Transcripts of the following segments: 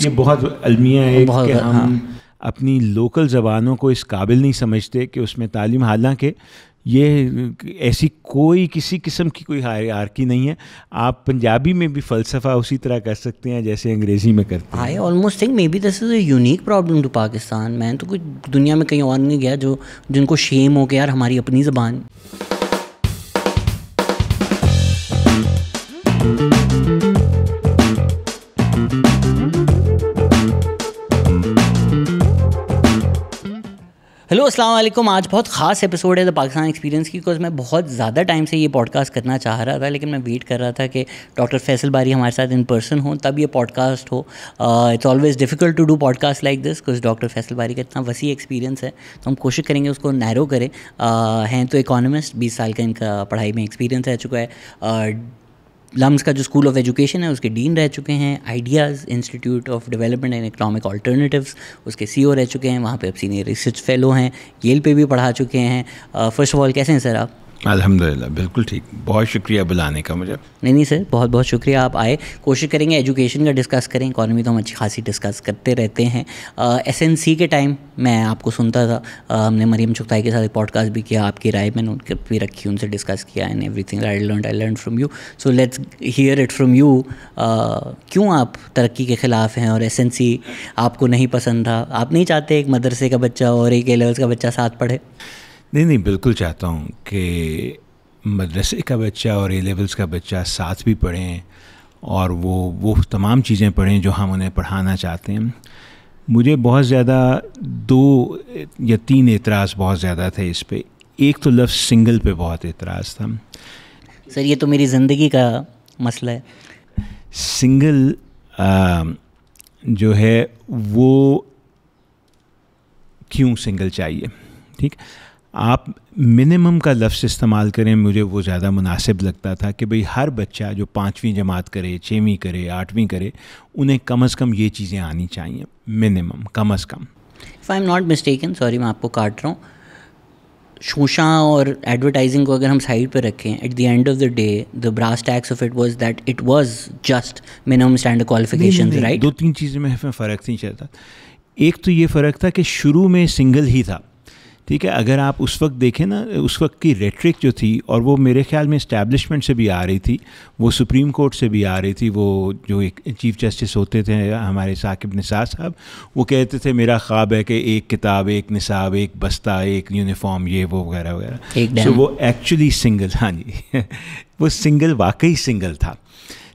یہ بہت المیہ ہے کہ ہم اپنی لوکل زبانوں کو اس قابل نہیں سمجھتے کہ اس میں تعلیم، حالانکہ یہ ایسی کوئی کسی قسم کی کوئی ہائرارکی نہیں ہے. آپ پنجابی میں بھی فلسفہ اسی طرح کر سکتے ہیں جیسے انگریزی میں کرتے ہیں. I almost think may be this is a unique problem to Pakistan. میں تو کوئی دنیا میں کہیں اور نہیں گیا جن کو شیم ہو کہ یار ہماری اپنی زبان. ہیلو السلام علیکم. آج بہت خاص ایپیسوڈ ہے دا پاکستان ایکسپیرینس کی، بیکاز میں بہت زیادہ ٹائم سے یہ پوڈ کاسٹ کرنا چاہ رہا تھا، لیکن میں ویٹ کر رہا تھا کہ ڈاکٹر فیصل باری ہمارے ساتھ ان پرسن ہوں تب یہ پوڈ کاسٹ ہو. It's always difficult to do podcast like this because doctor Faisal Bari کا اتنا وسیع ایکسپیرینس ہے، تو ہم کوشش کریں گے اس کو نیرو کریں. ہیں تو اکانومسٹ، 20 سال کا ان کا پڑھائی میں ایکسپیرینس رہ چکا ہے. لمز کا جو اسکول آف ایجوکیشن ہے اس کے ڈین رہ چکے ہیں. IDEAS institute of development and economic alternatives اس کے سی او رہ چکے ہیں. وہاں پہ اب سینئر ریسرچ فیلو ہیں. ییل پہ بھی پڑھا چکے ہیں. فرسٹ آف آل کیسے ہیں سر آپ؟ الحمدللہ بالکل ٹھیک. بہت شکریہ بلانے کا مجھے. نہیں سر، بہت بہت شکریہ آپ آئے. کوشش کریں گے ایجوکیشن کا ڈسکس کریں. اکانومی تو ہم اچھی خاصی ڈسکس کرتے رہتے ہیں. ایس این سی کے ٹائم میں آپ کو سنتا تھا. ہم نے مریم چغتائی کے ساتھ ایک پوڈ کاسٹ بھی کیا. آپ کی رائے میں نے ان کے بھی رکھی، ان سے ڈسکس کیا. And every thing I learn from you. So let's hair it from you. کیوں آپ ترقی کے خلاف ہیں اور ایس این سی آپ کو نہیں پسند تھا؟ آپ نہیں چاہتے ایک مدرسے کا بچہ اور ایک اے لیولس کا بچہ ساتھ پڑھے؟ نہیں بالکل چاہتا ہوں کہ مدرسے کا بچہ اور اے لیولس کا بچہ ساتھ بھی پڑھیں اور وہ تمام چیزیں پڑھیں جو ہم انہیں پڑھانا چاہتے ہیں. مجھے بہت زیادہ 2 یا 3 اعتراض بہت زیادہ تھے اس پہ. ایک تو لفظ سنگل پہ بہت اعتراض تھا. سر یہ تو میری زندگی کا مسئلہ ہے. سنگل جو ہے وہ کیوں سنگل چاہیے؟ ٹھیک، آپ منیمم کا لفظ استعمال کریں. مجھے وہ زیادہ مناسب لگتا تھا کہ بھئی ہر بچہ جو 5ویں جماعت کرے، 6ویں کرے، 8ویں کرے، انہیں کم از کم یہ چیزیں آنی چاہیے. Minimum, come is come. If I'm not mistaken, sorry میں آپ کو کاٹ رہا ہوں، شوشاں اور ایڈورٹائزنگ کو اگر ہم سائڈ پہ رکھیں، at the end of the day the brass tacks of it was that it was just minimum standard qualifications, right? 2-3 چیزیں میں فرق نہیں چاہتا. ایک تو یہ فرق تھا کہ شروع میں سنگل ہی تھا. ٹھیک ہے، اگر آپ اس وقت دیکھیں نا، اس وقت کی ریٹرک جو تھی، اور وہ میرے خیال میں اسٹیبلشمنٹ سے بھی آ رہی تھی، وہ سپریم کورٹ سے بھی آ رہی تھی. وہ جو ایک چیف جسٹس ہوتے تھے ہمارے ثاقب نثار صاحب، وہ کہتے تھے میرا خواب ہے کہ ایک کتاب، ایک نصاب، ایک بستہ، ایک یونیفارم، یہ وہ وغیرہ وغیرہ. تو وہ ایکچولی سنگل، ہاں جی وہ سنگل واقعی سنگل تھا.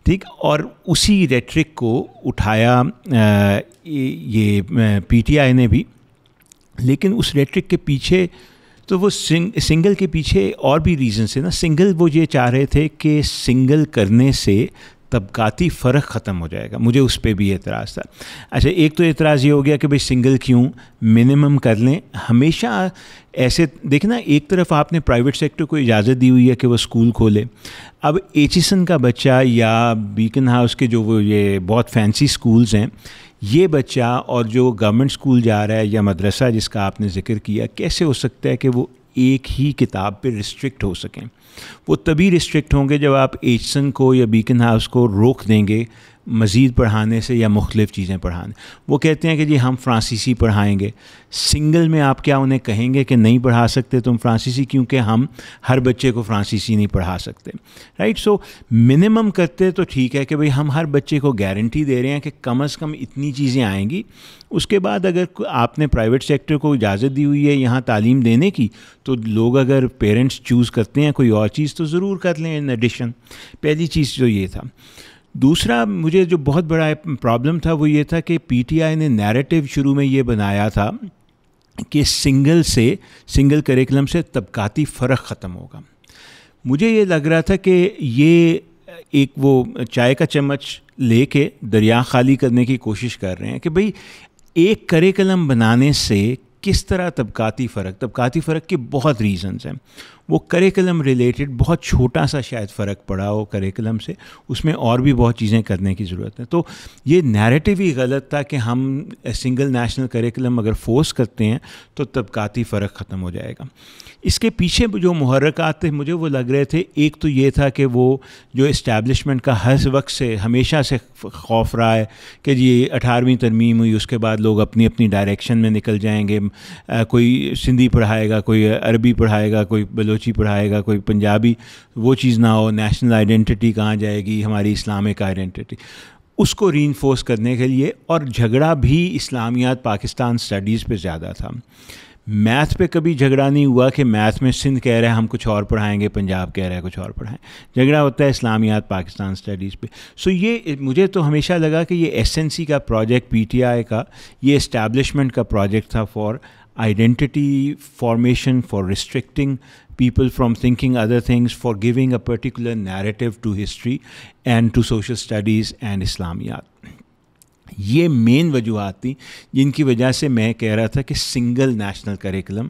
ٹھیک، اور اسی ریٹرک کو اٹھایا یہ پی ٹی آئی نے بھی. لیکن اس ریٹرک کے پیچھے تو وہ سنگل کے پیچھے اور بھی ریزنس ہیں نا. سنگل وہ یہ چاہ رہے تھے کہ سنگل کرنے سے طبقاتی فرق ختم ہو جائے گا. مجھے اس پہ بھی اعتراض تھا. اچھا، ایک تو اعتراض یہ ہو گیا کہ بھئی سنگل کیوں، منیمم کر لیں. ہمیشہ ایسے دیکھیں نا، ایک طرف آپ نے پرائیویٹ سیکٹر کو اجازت دی ہوئی ہے کہ وہ اسکول کھولے. اب ایچیسن کا بچہ یا بیکن ہاؤس کے جو وہ یہ بہت فینسی اسکولز ہیں، یہ بچہ اور جو گورنمنٹ اسکول جا رہا ہے یا مدرسہ جس کا آپ نے ذکر کیا، کیسے ہو سکتا ہے کہ وہ ایک ہی کتاب پہ ریسٹرکٹ ہو سکیں؟ وہ تبھی ریسٹرکٹ ہوں گے جب آپ ایچسن کو یا بیکن ہاؤس کو روک دیں گے مزید پڑھانے سے یا مختلف چیزیں پڑھانے. وہ کہتے ہیں کہ جی ہم فرانسیسی پڑھائیں گے. سنگل میں آپ کیا انہیں کہیں گے کہ نہیں پڑھا سکتے تم فرانسیسی، کیونکہ ہم ہر بچے کو فرانسیسی نہیں پڑھا سکتے، رائٹ؟ سو منیمم کرتے تو ٹھیک ہے کہ بھئی ہم ہر بچے کو گارنٹی دے رہے ہیں کہ کم از کم اتنی چیزیں آئیں گی. اس کے بعد اگر آپ نے پرائیویٹ سیکٹر کو اجازت دی ہوئی ہے یہاں تعلیم دینے کی، تو لوگ اگر پیرنٹس چوز کرتے ہیں کوئی اور چیز تو ضرور کر لیں ان ایڈیشن. پہلی چیز تو یہ تھا. دوسرا مجھے جو بہت بڑا پرابلم تھا وہ یہ تھا کہ پی ٹی آئی نے نیریٹو شروع میں یہ بنایا تھا کہ سنگل کریکلم سے طبقاتی فرق ختم ہوگا. مجھے یہ لگ رہا تھا کہ یہ ایک وہ چائے کا چمچ لے کے دریا خالی کرنے کی کوشش کر رہے ہیں کہ بھئی ایک کریکلم بنانے سے کس طرح طبقاتی فرق کے بہت ریزنز ہیں. وہ کریکلم ریلیٹڈ بہت چھوٹا سا شاید فرق پڑا ہو کریکلم سے, اس میں اور بھی بہت چیزیں کرنے کی ضرورت ہے. تو یہ نیریٹو ہی غلط تھا کہ ہم سنگل نیشنل کریکلم اگر فورس کرتے ہیں تو طبقاتی فرق ختم ہو جائے گا. اس کے پیچھے جو محرکات تھے مجھے وہ لگ رہے تھے, ایک تو یہ تھا کہ وہ جو اسٹیبلشمنٹ کا ہر وقت سے ہمیشہ سے خوف رہا ہے کہ جی 18ویں ترمیم ہوئی, اس کے بعد لوگ اپنی اپنی ڈائریکشن میں نکل جائیں گے, کوئی سندھی پڑھائے گا, کوئی عربی پڑھائے گا, کوئی بلوچی پڑھائے گا, کوئی پنجابی, وہ چیز نہ ہو, نیشنل آئیڈینٹی کہاں جائے گی, ہماری اسلامک آئیڈینٹی. اس کو ری انفورس کرنے کے لیے, اور جھگڑا بھی اسلامیات پاکستان اسٹڈیز پہ زیادہ تھا. میتھ پہ کبھی جھگڑا نہیں ہوا کہ میتھ میں سندھ کہہ رہا ہے ہم کچھ اور پڑھائیں گے, پنجاب کہہ رہا ہے کچھ اور پڑھائیں. جھگڑا ہوتا ہے اسلامیات پاکستان اسٹڈیز پہ. سو یہ مجھے تو ہمیشہ لگا کہ یہ ایس این سی کا پروجیکٹ, پی ٹی آئی کا یہ اسٹیبلشمنٹ کا پروجیکٹ تھا for identity formation, for restricting people from thinking other things, for giving a particular narrative to history and to social studies and Islamiyat. یہ مین وجوہات تھیں جن کی وجہ سے میں کہہ رہا تھا کہ سنگل نیشنل کریکلم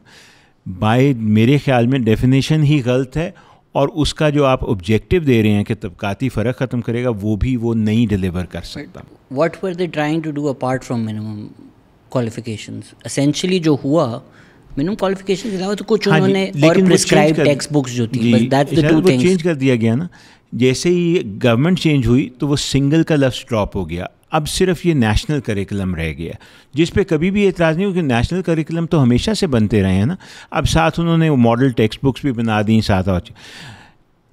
بائی میرے خیال میں ڈیفینیشن ہی غلط ہے, اور اس کا جو آپ آبجیکٹیو دے رہے ہیں کہ طبقاتی فرق ختم کرے گا, وہ بھی وہ نہیں ڈیلیور کر سکتا. What were they trying to do apart from minimum qualifications? Essentially جو ہوا منیمم کوالیفیکیشن کے علاوہ تو کچھ انہوں نے اور پرسکرائب ٹیکسٹ بکس جو تھی, بس that's the two things. Change کر دیا گیا نا, جیسے ہی گورنمنٹ چینج ہوئی تو وہ سنگل کا لفظ ڈراپ ہو گیا, اب صرف یہ نیشنل کریکلم رہ گیا, جس پہ کبھی بھی اعتراض نہیں ہو کہ نیشنل کریکلم تو ہمیشہ سے بنتے رہے ہیں نا. اب ساتھ انہوں نے ماڈل ٹیکسٹ بکس بھی بنا دیں ساتھ, اور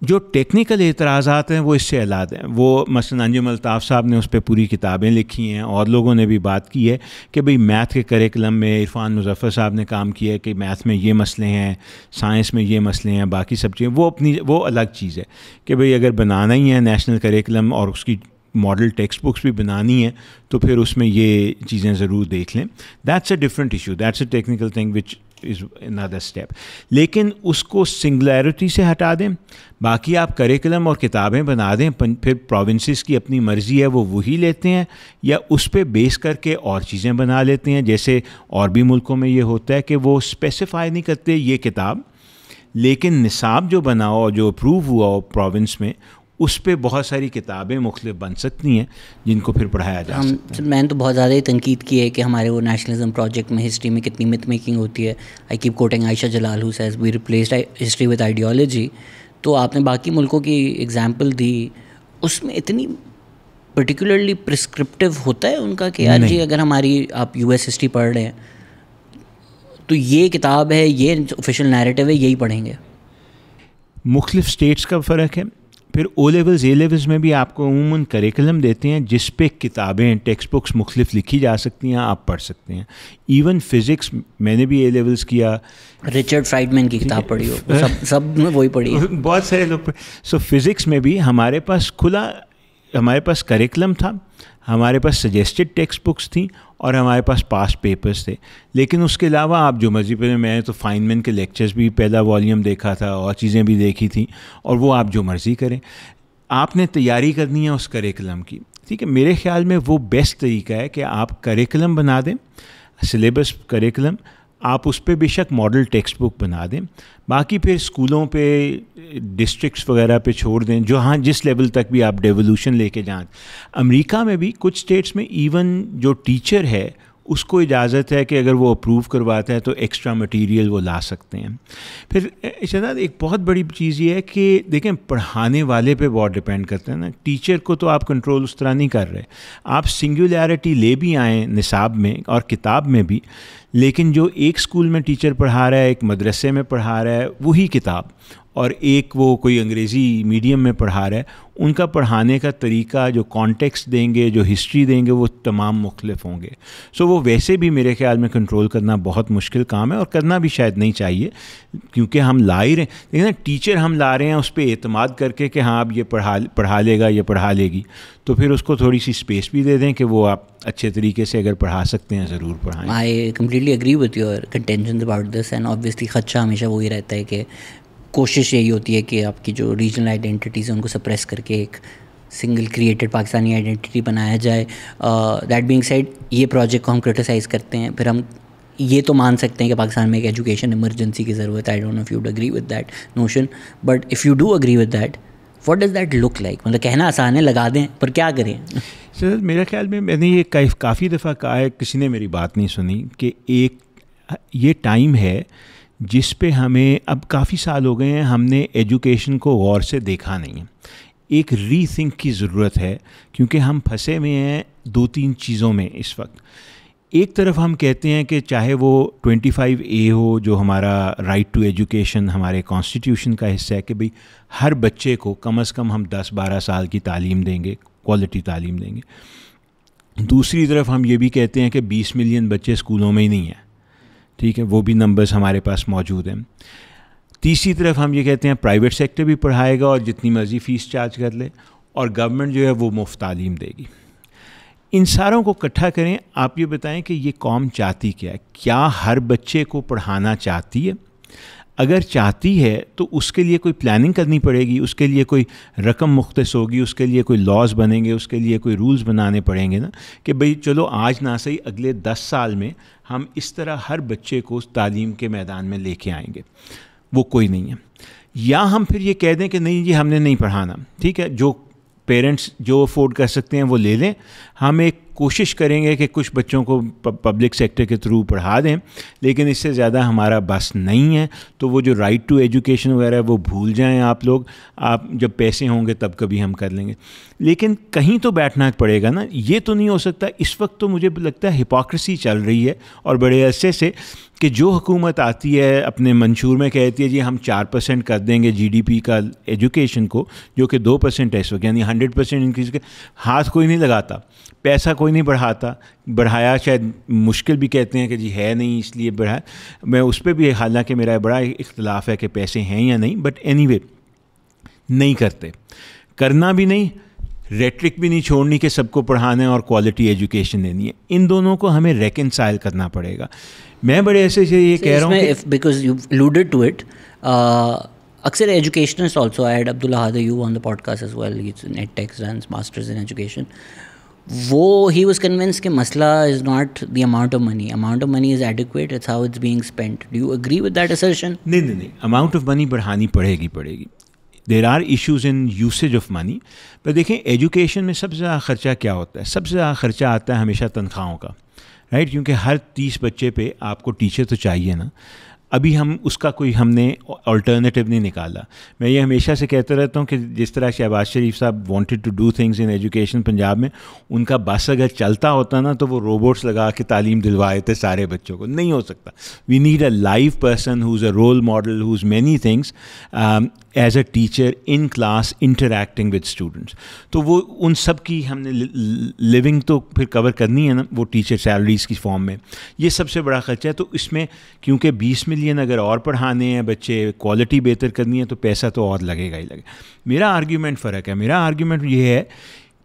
جو ٹیکنیکل اعتراضات ہیں وہ اس سے علاد ہیں. وہ مثلا انجم الطاف صاحب نے اس پہ پوری کتابیں لکھی ہیں, اور لوگوں نے بھی بات کی ہے کہ بھئی میتھ کے کریکلم میں عرفان مظفر صاحب نے کام کیا ہے کہ میتھ میں یہ مسئلے ہیں, سائنس میں یہ مسئلے ہیں, باقی سب چیزیں وہ الگ چیز ہے کہ بھئی اگر بنانا ہی ہے نیشنل کریکلم اور اس کی ماڈل ٹیکسٹ بکس بھی بنانی ہے تو پھر اس میں یہ چیزیں ضرور دیکھ لیں. That's a different issue, that's a technical thing which is another step. لیکن اس کو سنگلیرٹی سے ہٹا دیں, باقی آپ کریکلم اور کتابیں بنا دیں, پھر پروونسز کی اپنی مرضی ہے وہ وہی لیتے ہیں یا اس پہ بیس کر کے اور چیزیں بنا لیتے ہیں. جیسے اور بھی ملکوں میں یہ ہوتا ہے کہ وہ اسپیسیفائی نہیں کرتے یہ کتاب, لیکن نصاب جو بنا ہو, جو اپروو ہوا ہو پروونس میں, اس پہ بہت ساری کتابیں مختلف بن سکتی ہیں جن کو پھر پڑھایا جا سکتا ہے. میں نے تو بہت زیادہ ہی تنقید کی ہے کہ ہمارے وہ نیشنلزم پروجیکٹ میں ہسٹری میں کتنی متھ میکنگ ہوتی ہے. I keep quoting Ayesha Jalal who says we replaced history with ideology. تو آپ نے باقی ملکوں کی ایگزامپل دی, اس میں اتنی پرٹیکولرلی پرسکرپٹیو ہوتا ہے ان کا کہ یار جی اگر ہماری آپ یو ایس ہسٹری پڑھ رہے ہیں تو یہ کتاب ہے, یہ آفیشیل نیریٹو ہے, یہی پڑھیں گے. مختلف اسٹیٹس کا فرق ہے. پھر او لیولز اے لیولز میں بھی آپ کو عموماً کریکلم دیتے ہیں جس پہ کتابیں ٹیکسٹ بکس مختلف لکھی جا سکتی ہیں, آپ پڑھ سکتے ہیں. ایون فزکس میں نے بھی اے لیولز کیا, رچرڈ فرائڈمین کی کتاب پڑھی ہو, سب میں وہی پڑھی ہے, بہت سارے لوگ. سو فزکس میں بھی ہمارے پاس ہمارے پاس کریکلم تھا, ہمارے پاس سجیسٹڈ ٹیکسٹ بکس تھیں, اور ہمارے پاس پاسٹ پیپرز تھے. لیکن اس کے علاوہ آپ جو مرضی پہ, میں نے تو فائنمین کے لیکچرز بھی پہلا والیوم دیکھا تھا اور چیزیں بھی دیکھی تھیں, اور وہ آپ جو مرضی کریں, آپ نے تیاری کرنی ہے اس کریکلم کی. ٹھیک ہے, میرے خیال میں وہ بیسٹ طریقہ ہے کہ آپ کریکلم بنا دیں, سلیبس کریکلم, آپ اس پہ بے شک ماڈل ٹیکسٹ بک بنا دیں, باقی پھر اسکولوں پہ ڈسٹرکٹس وغیرہ پہ چھوڑ دیں, جو ہاں جس لیول تک بھی آپ ڈیولوشن لے کے جائیں. امریکہ میں بھی کچھ اسٹیٹس میں ایون جو ٹیچر ہے اس کو اجازت ہے کہ اگر وہ اپروو کرواتا ہے تو ایکسٹرا مٹیریل وہ لا سکتے ہیں. پھر شہزاد ایک بہت بڑی چیز یہ ہے کہ دیکھیں پڑھانے والے پہ بہت ڈپینڈ کرتا ہے نا. ٹیچر کو تو آپ کنٹرول اس طرح نہیں کر رہے, آپ سنگولیرٹی لے بھی آئیں نصاب میں اور کتاب میں بھی, لیکن جو ایک اسکول میں ٹیچر پڑھا رہا ہے, ایک مدرسے میں پڑھا رہا ہے وہی کتاب, اور ایک وہ کوئی انگریزی میڈیم میں پڑھا رہا ہے, ان کا پڑھانے کا طریقہ, جو کانٹیکسٹ دیں گے, جو ہسٹری دیں گے, وہ تمام مختلف ہوں گے. سو وہ ویسے بھی میرے خیال میں کنٹرول کرنا بہت مشکل کام ہے, اور کرنا بھی شاید نہیں چاہیے, کیونکہ ہم لا ہی رہے ہیں. لیکن ٹیچر ہم لا رہے ہیں اس پہ اعتماد کر کے کہ ہاں اب یہ پڑھا لے گا, یہ پڑھا لے گی, تو پھر اس کو تھوڑی سی اسپیس بھی دے دیں کہ وہ آپ اچھے طریقے سے اگر پڑھا سکتے ہیں ضرور پڑھائیں. I completely agree with your contentions about this, and obviously خدشہ ہمیشہ وہی رہتا ہے کہ کوشش یہی ہوتی ہے کہ آپ کی جو ریجنل آئیڈینٹیز ہیں ان کو سپریس کر کے ایک سنگل کریٹڈ پاکستانی آئیڈینٹی بنایا جائے. دیٹ بینگ سیڈ, یہ پروجیکٹ کو ہم کرٹیسائز کرتے ہیں, پھر ہم یہ تو مان سکتے ہیں کہ پاکستان میں ایک ایجوکیشن ایمرجنسی کی ضرورت ہے. I don't know if you agree with that notion, but if you do agree with that, what does that look like? مطلب کہنا آسان ہے, لگا دیں, پر کیا کریں؟ سر میرے خیال میں نے یہ کافی دفعہ کہا ہے, کسی نے میری بات نہیں سنی, کہ یہ ٹائم ہے جس پہ ہمیں, اب کافی سال ہو گئے ہیں ہم نے ایجوکیشن کو غور سے دیکھا نہیں ہے, ایک ری تھنک کی ضرورت ہے, کیونکہ ہم پھنسے ہوئے ہیں 2-3 چیزوں میں اس وقت. ایک طرف ہم کہتے ہیں کہ چاہے وہ 25A ہو جو ہمارا رائٹ ٹو ایجوکیشن ہمارے کانسٹیٹیوشن کا حصہ ہے, کہ بھئی ہر بچے کو کم از کم ہم 10-12 سال کی تعلیم دیں گے, کوالٹی تعلیم دیں گے. دوسری طرف ہم یہ بھی کہتے ہیں کہ 20 ملین بچے اسکولوں میں ہی نہیں ہیں, ٹھیک ہے, وہ بھی نمبرز ہمارے پاس موجود ہیں. تیسری طرف ہم یہ کہتے ہیں پرائیویٹ سیکٹر بھی پڑھائے گا اور جتنی مرضی فیس چارج کر لے, اور گورنمنٹ جو ہے وہ مفت تعلیم دے گی. ان ساروں کو اکٹھا کریں, آپ یہ بتائیں کہ یہ قوم چاہتی کیا ہے؟ کیا ہر بچے کو پڑھانا چاہتی ہے؟ اگر چاہتی ہے تو اس کے لیے کوئی پلاننگ کرنی پڑے گی, اس کے لیے کوئی رقم مختص ہوگی, اس کے لیے کوئی لاز بنیں گے, اس کے لیے کوئی رولز بنانے پڑیں گے نا, کہ بھئی چلو آج نہ صحیح اگلے 10 سال میں ہم اس طرح ہر بچے کو تعلیم کے میدان میں لے کے آئیں گے. وہ کوئی نہیں ہے. یا ہم پھر یہ کہہ دیں کہ نہیں جی ہم نے نہیں پڑھانا, ٹھیک ہے, جو پیرنٹس جو افورڈ کر سکتے ہیں وہ لے لیں, ہم ایک کوشش کریں گے کہ کچھ بچوں کو پبلک سیکٹر کے تھرو پڑھا دیں, لیکن اس سے زیادہ ہمارا بس نہیں ہے. تو وہ جو رائٹ ٹو ایجوکیشن وغیرہ ہے وہ بھول جائیں آپ لوگ, آپ جب پیسے ہوں گے تب کبھی ہم کر لیں گے. لیکن کہیں تو بیٹھنا پڑے گا نا, یہ تو نہیں ہو سکتا. اس وقت تو مجھے لگتا ہے ہپوکریسی چل رہی ہے اور بڑے عرصے سے, کہ جو حکومت آتی ہے اپنے منشور میں کہتی ہے جی ہم 4% کر دیں گے GDP کا ایجوکیشن کو, جو کہ 2% ہے اس وقت, یعنی 100% انکریز کے ہاتھ کوئی نہیں لگاتا, پیسہ کوئی نہیں بڑھاتا. بڑھایا شاید مشکل بھی کہتے ہیں کہ جی ہے نہیں اس لیے بڑھایا, میں اس پہ بھی حالانکہ میرا بڑا اختلاف ہے کہ پیسے ہیں یا نہیں, بٹ اینی وے نہیں کرتے, کرنا بھی نہیں, ریٹرک بھی نہیں چھوڑنی کہ سب کو پڑھانا ہے اور کوالٹی ایجوکیشن دینی ہے. ان دونوں کو ہمیں ریکنسائل کرنا پڑے گا. میں بڑے ایسے سے یہ کہہ رہا ہوں کہ because you alluded to it, اکثر educationist also, I had Abdullah Hadayub on the podcast as well, he's in EdTech, runs masters in education. وہ he was convinced کہ مسئلہ is not the amount of money is adequate, it's how it's being spent. Do you agree with that assertion? نہیں, amount of money بڑھانی پڑے گی. There are issues in usage of money. پر دیکھیں education میں سب سے زیادہ خرچہ کیا ہوتا ہے؟ سب سے زیادہ خرچہ آتا ہے ہمیشہ تنخواہوں کا, رائٹ, کیونکہ ہر 30 بچے پہ آپ کو ٹیچر تو چاہیے نا. ابھی اس کا کوئی ہم نے آلٹرنیٹیو نہیں نکالا. میں یہ ہمیشہ سے کہتا رہتا ہوں کہ جس طرح شہباز شریف صاحب wanted to do things in education Punjab میں, ان کا بس اگر چلتا ہوتا نا تو وہ روبوٹس لگا کے تعلیم دلوائے تھے سارے بچوں کو. نہیں ہو سکتا. We need a live person who is a role model, who is many things as a teacher in class interacting with students. تو وہ ان سب کی ہم نے لیونگ تو پھر کور کرنی ہے نا, وہ ٹیچر سیلریز کی فارم میں. یہ سب سے بڑا خرچہ ہے. تو اس میں کیونکہ 20 ملین اگر اور پڑھانے ہیں بچے, کوالٹی بہتر کرنی ہے, تو پیسہ تو اور لگے گا ہی لگے. میرا آرگیومنٹ فرق ہے. میرا آرگیومنٹ یہ ہے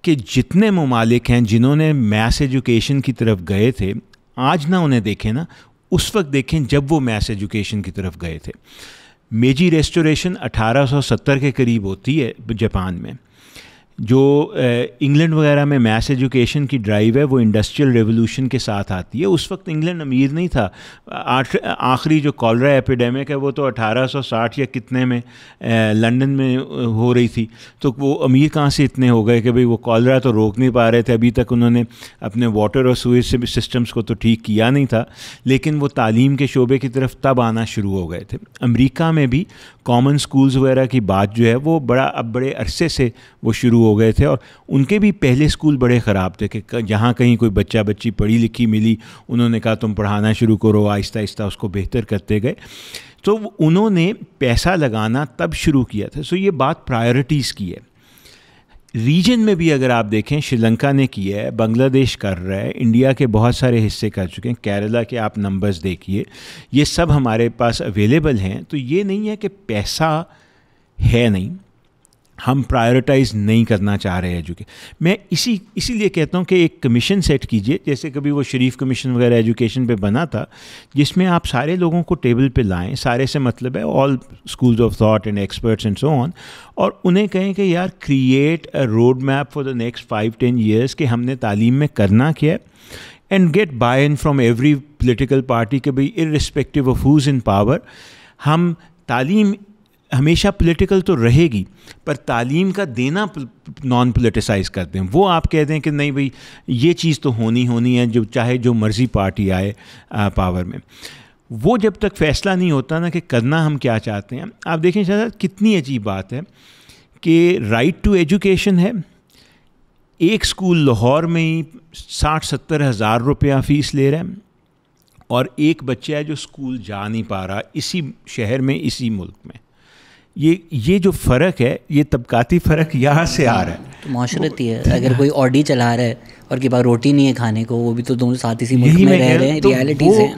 کہ جتنے ممالک ہیں جنہوں نے میس ایجوکیشن کی طرف گئے تھے, آج نہ انہیں دیکھیں نا, اس وقت دیکھیں جب وہ میس ایجوکیشن کی طرف گئے تھے. میجی ریسٹوریشن 1870 کے قریب ہوتی ہے جاپان میں. جو انگلینڈ وغیرہ میں میس ایجوکیشن کی ڈرائیو ہے وہ انڈسٹریل ریولوشن کے ساتھ آتی ہے. اس وقت انگلینڈ امیر نہیں تھا. آخری جو کالرا ایپیڈیمک ہے وہ تو 1860 یا کتنے میں لنڈن میں ہو رہی تھی. تو وہ امیر کہاں سے اتنے ہو گئے کہ بھئی وہ کالرا تو روک نہیں پا رہے تھے. ابھی تک انہوں نے اپنے واٹر اور سویج سسٹمز کو تو ٹھیک کیا نہیں تھا, لیکن وہ تعلیم کے شعبے کی طرف تب آنا شروع ہو گئے تھے. امریکہ میں بھی کامن سکولز وغیرہ کی بات جو ہے وہ اب بڑے عرصے سے وہ شروع ہو گئے تھے, اور ان کے بھی پہلے اسکول بڑے خراب تھے کہ جہاں کہیں کوئی بچہ بچی پڑھی لکھی ملی, انہوں نے کہا تم پڑھانا شروع کرو, آہستہ آہستہ اس کو بہتر کرتے گئے. تو انہوں نے پیسہ لگانا تب شروع کیا تھا. سو یہ بات پرائیورٹیز کی ہے. ریجن میں بھی اگر آپ دیکھیں, شری لنکا نے کیا ہے, بنگلہ دیش کر رہا ہے, انڈیا کے بہت سارے حصے کر چکے ہیں, کیرلا کے آپ نمبرز دیکھیے, یہ سب ہمارے پاس اویلیبل ہیں. تو یہ نہیں ہے کہ پیسہ ہے نہیں, ہم پرائرٹائز نہیں کرنا چاہ رہے ایجوکیشن. میں اسی لیے کہتا ہوں کہ ایک کمیشن سیٹ کیجئے, جیسے کبھی وہ شریف کمیشن وغیرہ ایجوکیشن پہ بنا تھا, جس میں آپ سارے لوگوں کو ٹیبل پہ لائیں, سارے سے مطلب ہے all schools of thought and experts and so on, اور انہیں کہیں کہ یار create a road map for the next 5-10 years کہ ہم نے تعلیم میں کرنا کیا ہے, and get buy in from every political party کہ بھائی irrespective of who's in power, ہم تعلیم ہمیشہ پولیٹیکل تو رہے گی پر تعلیم کا دینا نان پولیٹیسائز کر دیں. وہ آپ کہہ دیں کہ نہیں بھائی یہ چیز تو ہونی ہے, جو چاہے جو مرضی پارٹی آئے پاور میں. وہ جب تک فیصلہ نہیں ہوتا نا کہ کرنا ہم کیا چاہتے ہیں. آپ دیکھیں شاید کتنی عجیب بات ہے کہ رائٹ ٹو ایجوکیشن ہے, ایک اسکول لاہور میں ہی 60-70 ہزار روپیہ فیس لے رہا ہے, اور ایک بچہ ہے جو اسکول جا نہیں پا رہا اسی شہر میں, اسی ملک میں. یہ جو فرق ہے, یہ طبقاتی فرق یہاں سے آ رہا ہے. تو معاشرتی ہے. اگر کوئی آڈی چلا رہا ہے اور کے پاس روٹی نہیں ہے کھانے کو, وہ بھی تو دونوں ساتھ اسی ملک میں رہ رہے ہیں, ریالٹیز ہیں.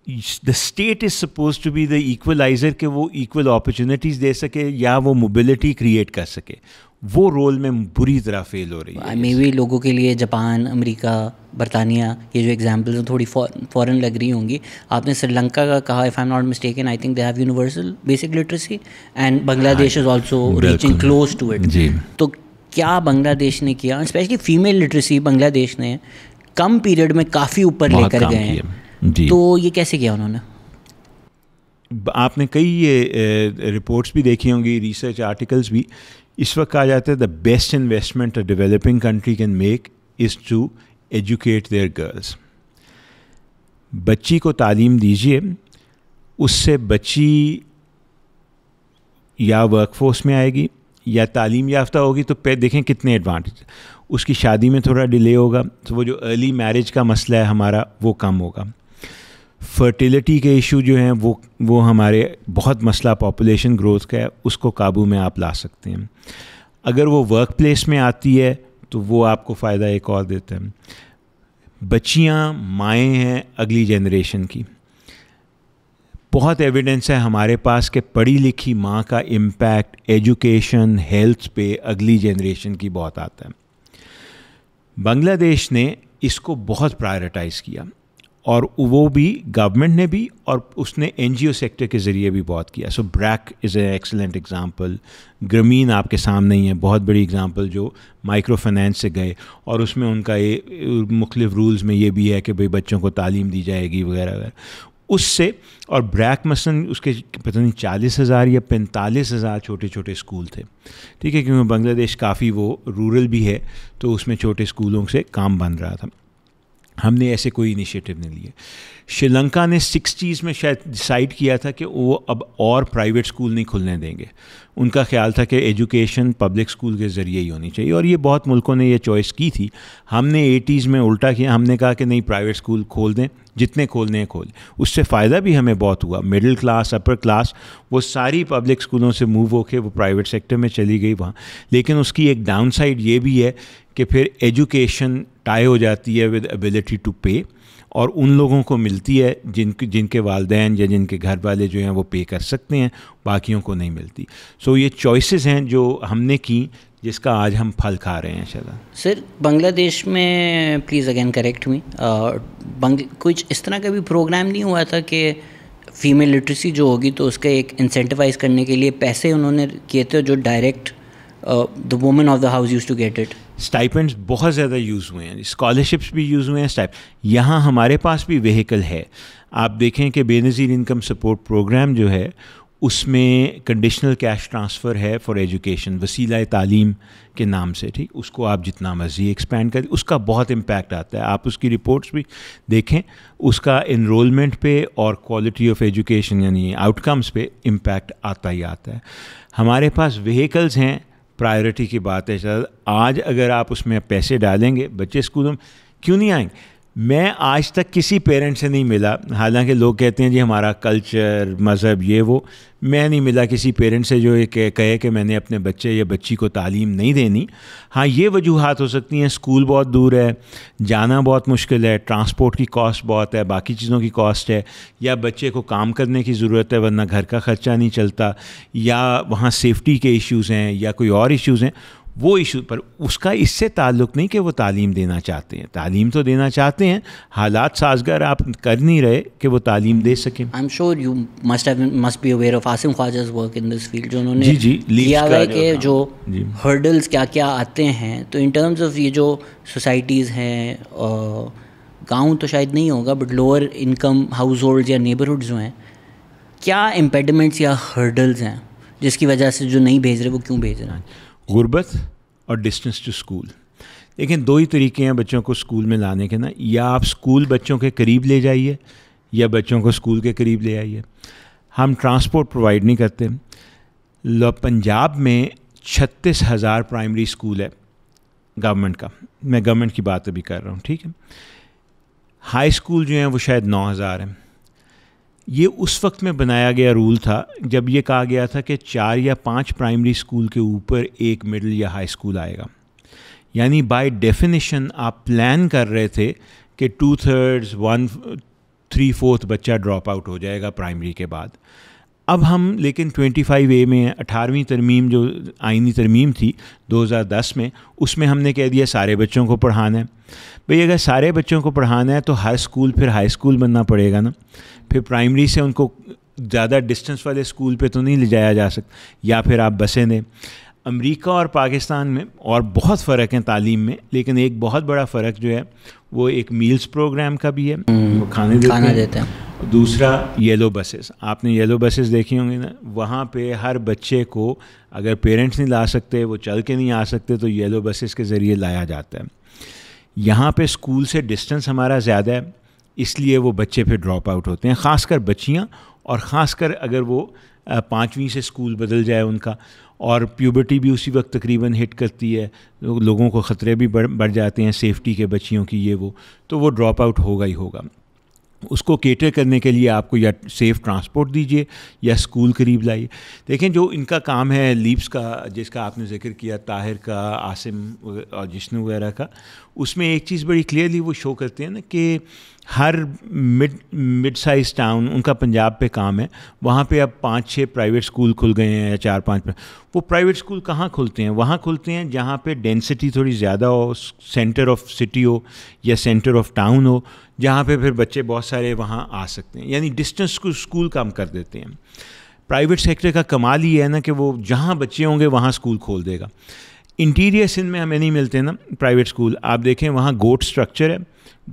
The state is supposed to be the equaliser, کہ وہ ایکول اپرچونیٹیز دے سکے یا وہ موبلٹی کریٹ کر سکے. وہ رول میں بری طرح فیل ہو رہی ہے. مے بی لوگوں کے لیے جاپان, امریکہ, برطانیہ, یہ جو ایگزامپلز ہیں تھوڑی فورن لگ رہی ہوں گی. آپ نے سری لنکا کا کہا, if I'm not mistaken, I think they have universal basic literacy, and Bangladesh is also reaching close to it. تو کیا بنگلہ دیش نے کیا, اسپیشلی فیمیل لٹریسی بنگلہ دیش نے کم پیریڈ میں کافی اوپر لے کر گئے ہیں. تو یہ کیسے کیا انہوں نے؟ آپ نے کئی یہ رپورٹس بھی دیکھی ہوں گی, ریسرچ آرٹیکلس بھی. اس وقت کہا جاتا ہے the best investment a developing country can make is to educate their girls. بچی کو تعلیم دیجیے, اس سے بچی یا ورک فورس میں آئے گی یا تعلیم یافتہ ہوگی, تو پہ دیکھیں کتنے ایڈوانٹیج. اس کی شادی میں تھوڑا ڈیلے ہوگا, تو وہ جو ارلی میرج کا مسئلہ ہے ہمارا وہ کم ہوگا. فرٹیلیٹی کے ایشو جو ہیں وہ ہمارے بہت مسئلہ پاپولیشن گروتھ کا ہے, اس کو قابو میں آپ لا سکتے ہیں. اگر وہ ورک پلیس میں آتی ہے تو وہ آپ کو فائدہ ایک اور دیتا ہے. بچیاں مائیں ہیں اگلی جنریشن کی. بہت ایویڈنس ہے ہمارے پاس کہ پڑھی لکھی ماں کا امپیکٹ ایجوکیشن, ہیلتھ پہ اگلی جنریشن کی بہت آتا ہے. بنگلہ دیش نے اس کو بہت پرائرٹائز کیا, اور وہ بھی گورنمنٹ نے بھی, اور اس نے این جی او سیکٹر کے ذریعے بھی بہت کیا. سو بریک از اے ایکسلنٹ ایگزامپل. گرمین آپ کے سامنے ہی ہے, بہت بڑی ایگزامپل, جو مائکرو فائنینس سے گئے, اور اس میں ان کا مختلف رولز میں یہ بھی ہے کہ بھئی بچوں کو تعلیم دی جائے گی وغیرہ وغیرہ. اس سے, اور بریک مثلاً اس کے پتہ نہیں 40,000 یا 45,000 چھوٹے چھوٹے اسکول تھے. ٹھیک ہے, کیونکہ بنگلہ دیش کافی وہ رورل بھی ہے, تو اس میں چھوٹے اسکولوں سے کام بن رہا تھا. ہم نے ایسے کوئی انیشیٹو نہیں لیے. شری لنکا نے 60s میں شاید ڈیسائیڈ کیا تھا کہ وہ اب اور پرائیویٹ اسکول نہیں کھلنے دیں گے. ان کا خیال تھا کہ ایجوکیشن پبلک اسکول کے ذریعے ہی ہونی چاہیے, اور یہ بہت ملکوں نے یہ چوائس کی تھی. ہم نے 80s میں الٹا کیا, ہم نے کہا کہ نہیں پرائیویٹ اسکول کھول دیں, جتنے کھولنے ہیں کھولیں. اس سے فائدہ بھی ہمیں بہت ہوا. مڈل کلاس, اپر کلاس, وہ ساری پبلک اسکولوں سے موو ہو کے وہ پرائیویٹ سیکٹر میں چلی گئی وہاں. لیکن اس کی ایک ڈاؤن سائڈ یہ بھی ہے کہ پھر ایجوکیشن ٹائی ہو جاتی ہے ود ایبلٹی ٹو پے, اور ان لوگوں کو ملتی ہے جن کے والدین یا جن کے گھر والے جو ہیں وہ پے کر سکتے ہیں, باقیوں کو نہیں ملتی. سو یہ چوائسیز ہیں جو ہم نے کی, جس کا آج ہم پھل کھا رہے ہیں. شاید سر بنگلہ دیش میں, پلیز اگین کریکٹ می, کچھ اس طرح کا بھی پروگرام نہیں ہوا تھا کہ فیمیل لٹریسی جو ہوگی تو اس کا ایک انسینٹیوائز کرنے کے لیے پیسے انہوں نے کیے تھے, جو direct the women of the house used to get it. اسٹائپنڈس بہت زیادہ یوز ہوئے ہیں, اسکالرشپس بھی یوز ہوئے ہیں. یہاں ہمارے پاس بھی وہیکل ہے. آپ دیکھیں کہ بے نظیر انکم سپورٹ پروگرام جو ہے, اس میں کنڈیشنل کیش ٹرانسفر ہے فار ایجوکیشن, وسیلہ تعلیم کے نام سے. ٹھیک, اس کو آپ جتنا مرضی ایکسپینڈ کریں, اس کا بہت امپیکٹ آتا ہے. آپ اس کی رپورٹس بھی دیکھیں, اس کا انرولمنٹ پہ اور کوالٹی آف ایجوکیشن یعنی آؤٹ کمس پہ امپیکٹ آتا ہی آتا ہے. ہمارے پاس وہیکلز ہیں, پرائرٹی کی بات ہے. آج اگر آپ اس میں پیسے ڈالیں گے, بچے اسکولوں میں کیوں نہیں آئیں گے؟ میں آج تک کسی پیرنٹ سے نہیں ملا, حالانکہ لوگ کہتے ہیں جی ہمارا کلچر, مذہب, یہ وہ, میں نہیں ملا کسی پیرنٹ سے جو یہ کہے کہ میں نے اپنے بچے یا بچی کو تعلیم نہیں دینی. ہاں یہ وجوہات ہو سکتی ہیں, اسکول بہت دور ہے, جانا بہت مشکل ہے, ٹرانسپورٹ کی کاسٹ بہت ہے, باقی چیزوں کی کاسٹ ہے, یا بچے کو کام کرنے کی ضرورت ہے ورنہ گھر کا خرچہ نہیں چلتا, یا وہاں سیفٹی کے ایشوز ہیں, یا کوئی اور ایشوز ہیں. وہ ایشو پر اس کا اس سے تعلق نہیں کہ وہ تعلیم دینا چاہتے ہیں, تعلیم تو دینا چاہتے ہیں, حالات سازگار آپ کر نہیں رہے کہ وہ تعلیم دے سکیں. I'm sure you must be aware of Asim Khawaja's work in this field, جو انہوں نے کیا ہے کہ جو ہرڈلز کیا کیا آتے ہیں. تو ان ٹرمز آف یہ جو سوسائٹیز ہیں, گاؤں تو شاید نہیں ہوگا but lower income house holds یا نیبرہڈز جو ہیں, کیا امپیڈمنٹس یا ہرڈلز ہیں جس کی وجہ سے جو نہیں بھیج رہے وہ کیوں بھیج رہے ہیں؟ غربت اور ڈسٹنس ٹو اسکول. لیکن دو ہی طریقے ہیں بچوں کو اسکول میں لانے کے نا, یا آپ اسکول بچوں کے قریب لے جائیے یا بچوں کو اسکول کے قریب لے آئیے. ہم ٹرانسپورٹ پرووائڈ نہیں کرتے. پنجاب میں 36,000 پرائمری اسکول ہے گورنمنٹ کا, میں گورنمنٹ کی بات ابھی کر رہا ہوں, ٹھیک ہے. ہائی اسکول جو ہیں وہ شاید 9,000 ہیں. یہ اس وقت میں بنایا گیا رول تھا جب یہ کہا گیا تھا کہ 4 یا 5 پرائمری اسکول کے اوپر ایک مڈل یا ہائی اسکول آئے گا. یعنی بائی ڈیفینیشن آپ پلان کر رہے تھے کہ 2/3 1/3 بچہ ڈراپ آؤٹ ہو جائے گا پرائمری کے بعد. اب ہم لیکن 25A میں 18ویں ترمیم جو آئینی ترمیم تھی 2010 میں, اس میں ہم نے کہہ دیا سارے بچوں کو پڑھانا ہے. بھئی اگر سارے بچوں کو پڑھانا ہے تو ہر اسکول پھر ہائی اسکول بننا پڑے گا نا. پھر پرائمری سے ان کو زیادہ ڈسٹنس والے اسکول پہ تو نہیں لے جایا جا سکتا, یا پھر آپ بسیں دیں. امریکہ اور پاکستان میں اور بہت فرق ہیں تعلیم میں, لیکن ایک بہت بڑا فرق جو ہے وہ ایک میلز پروگرام کا بھی ہے, وہ کھانا دیتے ہیں. دوسرا یلو بسز, آپ نے یلو بسز دیکھی ہوں گی نا, وہاں پہ ہر بچے کو اگر پیرنٹس نہیں لا سکتے, وہ چل کے نہیں آ سکتے, تو یلو بسز کے ذریعے لایا جاتا ہے. یہاں پہ اسکول سے ڈسٹنس ہمارا زیادہ ہے, اس لیے وہ بچے پھر ڈراپ آؤٹ ہوتے ہیں, خاص کر بچیاں, اور خاص کر اگر وہ 5ویں سے اسکول بدل جائے ان کا, اور پیوبرٹی بھی اسی وقت تقریباً ہٹ کرتی ہے, لوگوں کو خطرے بھی بڑھ جاتے ہیں سیفٹی کے بچیوں کی, یہ وہ, تو وہ ڈراپ آؤٹ ہوگا ہی ہوگا. اس کو کیٹر کرنے کے لیے آپ کو یا سیف ٹرانسپورٹ دیجیے یا اسکول قریب لائیے. دیکھیں جو ان کا کام ہے لیپس کا, جس کا آپ نے ذکر کیا, طاہر کا, عاصم اور جشنو وغیرہ کا, اس میں ایک چیز بڑی کلیئرلی وہ شو کرتے ہیں نا کہ ہر مڈ سائز ٹاؤن, ان کا پنجاب پہ کام ہے, وہاں پہ اب 5-6 پرائیویٹ اسکول کھل گئے ہیں یا 4-5. وہ پرائیویٹ اسکول کہاں کھلتے ہیں؟ وہاں کھلتے ہیں جہاں پہ ڈینسٹی تھوڑی زیادہ ہو, سینٹر آف سٹی ہو یا سینٹر آف ٹاؤن ہو, جہاں پہ پھر بچے بہت سارے وہاں آ سکتے ہیں. یعنی ڈسٹنس کو اسکول کم کر دیتے ہیں. پرائیویٹ سیکٹر کا کمال یہ ہے نا کہ وہ جہاں بچے ہوں گے وہاں اسکول کھول دے گا. انٹیریئر سندھ میں ہمیں نہیں ملتے نا پرائیویٹ اسکول. آپ دیکھیں وہاں گوٹ اسٹرکچر ہے,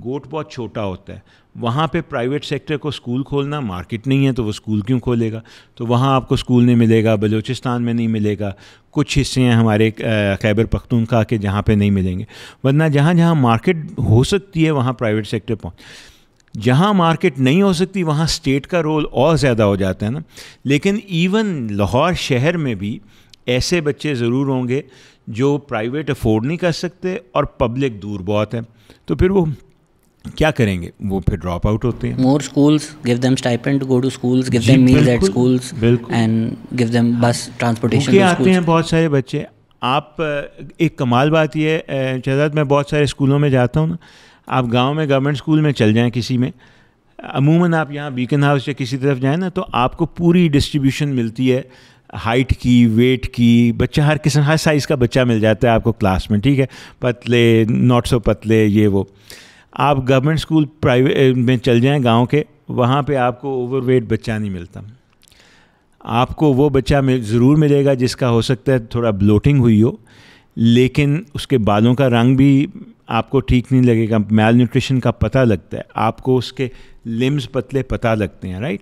گوٹ بہت چھوٹا ہوتا ہے, وہاں پہ پرائیویٹ سیکٹر کو اسکول کھولنا, مارکیٹ نہیں ہے تو وہ اسکول کیوں کھولے گا؟ تو وہاں آپ کو اسکول نہیں ملے گا. بلوچستان میں نہیں ملے گا, کچھ حصے ہیں ہمارے خیبر پختونخوا کے جہاں پہ نہیں ملیں گے, ورنہ جہاں جہاں مارکیٹ ہو سکتی ہے وہاں پرائیویٹ سیکٹر پہنچ. جہاں مارکیٹ نہیں ہو سکتی وہاں اسٹیٹ کا رول اور زیادہ ہو جاتا ہے نا. لیکن ایون لاہور شہر میں بھی ایسے بچے ضرور ہوں گے جو پرائیویٹ افورڈ نہیں کر سکتے اور پبلک دور بہت ہے, تو پھر وہ کیا کریں گے؟ وہ پھر ڈراپ آؤٹ ہوتے ہیں. More schools give them stipend to go to schools, give them meals at schools and give them bus transportation. کے آتے ہیں بہت سارے بچے. آپ ایک کمال بات یہ ہے شہزاد, میں بہت سارے اسکولوں میں جاتا ہوں نا, آپ گاؤں میں گورنمنٹ اسکول میں چل جائیں کسی میں, عموماً آپ یہاں بیکن ہاؤس یا کسی طرف جائیں نا, تو آپ کو پوری ڈسٹریبیوشن ملتی ہے ہائٹ کی, ویٹ کی, بچہ ہر قسم ہر سائز کا بچہ مل جاتا ہے آپ کو کلاس میں, ٹھیک ہے, پتلے, ناٹ سو پتلے, یہ وہ. آپ گورنمنٹ اسکول پرائیویٹ میں چل جائیں گاؤں کے, وہاں پہ آپ کو اوور ویٹ بچہ نہیں ملتا. آپ کو وہ بچہ ضرور ملے گا جس کا ہو سکتا ہے تھوڑا بلوٹنگ ہوئی ہو, لیکن اس کے بالوں کا رنگ بھی آپ کو ٹھیک نہیں لگے گا. میل نیوٹریشن کا پتہ لگتا ہے آپ کو, اس کے لمز پتلے پتہ لگتے ہیں, right.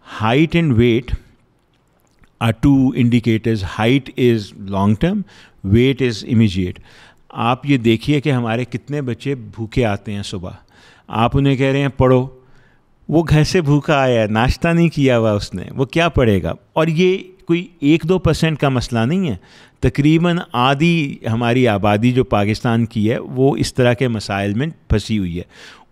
Height and weight are two indicators. Height is long term, weight is immediate. آپ یہ دیکھیے کہ ہمارے کتنے بچے بھوکے آتے ہیں صبح, آپ انہیں کہہ رہے ہیں پڑھو, وہ گھر سے بھوکا آیا ہے, ناشتہ نہیں کیا ہوا اس نے, وہ کیا پڑھے گا؟ اور یہ کوئی 1-2% کا مسئلہ نہیں ہے, تقریباً آدھی ہماری آبادی جو پاکستان کی ہے وہ اس طرح کے مسائل میں پھنسی ہوئی ہے.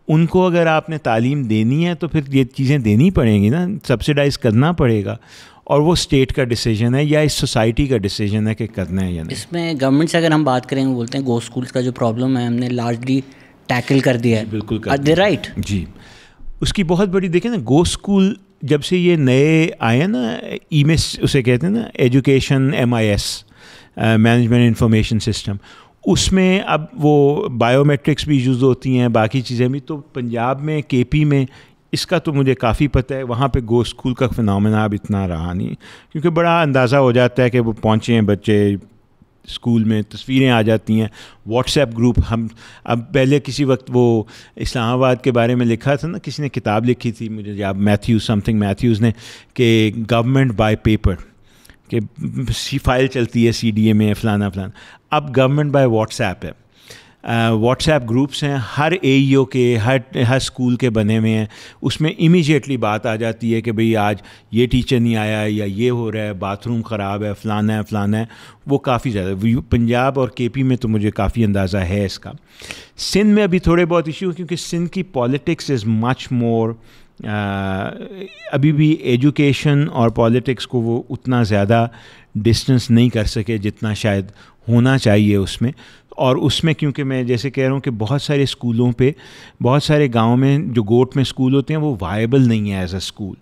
ان کو اگر آپ نے تعلیم دینی ہے تو پھر یہ چیزیں دینی پڑیں گی نا, سبسیڈائز کرنا پڑے گا, اور وہ اسٹیٹ کا ڈیسیجن ہے یا اس سوسائٹی کا ڈیسیجن ہے کہ کرنا ہے یا نہیں. اس میں گورنمنٹ سے اگر ہم بات کریں, وہ بولتے ہیں گو اسکولس کا جو پرابلم ہے ہم نے لارجلی ٹیکل کر دیا ہے. بالکل رائٹ جی. اس کی بہت بڑی دیکھیں نا, گو اسکول جب سے یہ نئے آئے نا, ایمس اسے کہتے ہیں نا, education MIS, management information system, اس میں اب وہ بایو میٹرکس بھی یوز ہوتی ہیں, باقی چیزیں بھی. تو پنجاب میں, KP میں اس کا تو مجھے کافی پتہ ہے, وہاں پہ گو اسکول کا فنامنا اب اتنا رہا نہیں, کیونکہ بڑا اندازہ ہو جاتا ہے کہ وہ پہنچے ہیں بچے اسکول میں, تصویریں آ جاتی ہیں, واٹس ایپ گروپ. ہم اب پہلے کسی وقت وہ اسلام آباد کے بارے میں لکھا تھا نا, کسی نے کتاب لکھی تھی مجھے یاد, میتھیوز نے, کہ گورنمنٹ بائی پیپر, کہ فائل چلتی ہے CDA میں فلانا فلانا. اب گورنمنٹ بائی واٹس ایپ ہے. واٹس ایپ گروپس ہیں ہر AEO کے, ہر اسکول کے بنے ہوئے ہیں. اس میں امیجیٹلی بات آ جاتی ہے کہ بھئی آج یہ ٹیچر نہیں آیا, یا یہ ہو رہا ہے, باتھ روم خراب ہے, فلانا ہے. وہ کافی زیادہ پنجاب اور KP میں تو مجھے کافی اندازہ ہے اس کا. سندھ میں ابھی تھوڑے بہت ایشو, کیونکہ سندھ کی پالیٹکس از مچ مور, ابھی بھی ایجوکیشن اور پالیٹکس کو وہ اتنا زیادہ ڈسٹنس نہیں کر سکے جتنا شاید ہونا چاہیے اس میں. اور اس میں کیونکہ میں جیسے کہہ رہا ہوں کہ بہت سارے اسکولوں پہ, بہت سارے گاؤں میں جو گوٹ میں اسکول ہوتے ہیں وہ وائبل نہیں ہے ایز اے اسکول,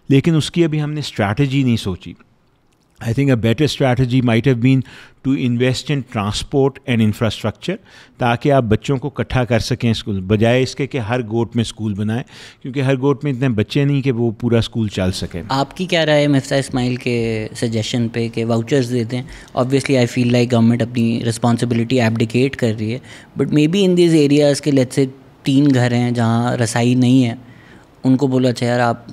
لیکن اس کی ابھی ہم نے اسٹریٹجی نہیں سوچی. I think a better strategy might have been to invest in transport and infrastructure, تاکہ آپ بچوں کو اکٹھا کر سکیں اسکول, بجائے اس کے کہ ہر گوٹ میں اسکول بنائیں, کیونکہ ہر گوٹ میں اتنے بچے نہیں کہ وہ پورا اسکول چل سکیں. آپ کی کیا رائے ہے مفتاح اسماعیل کے سجیشن پہ کہ واؤچرز دیتے ہیں؟ Obviously I feel like government اپنی رسپانسبلٹی ایبڈیکیٹ کر رہی ہے, but may be in these areas کے لیٹس سے 3 گھر ہیں جہاں رسائی نہیں ہے, ان کو بولو اچھا یار آپ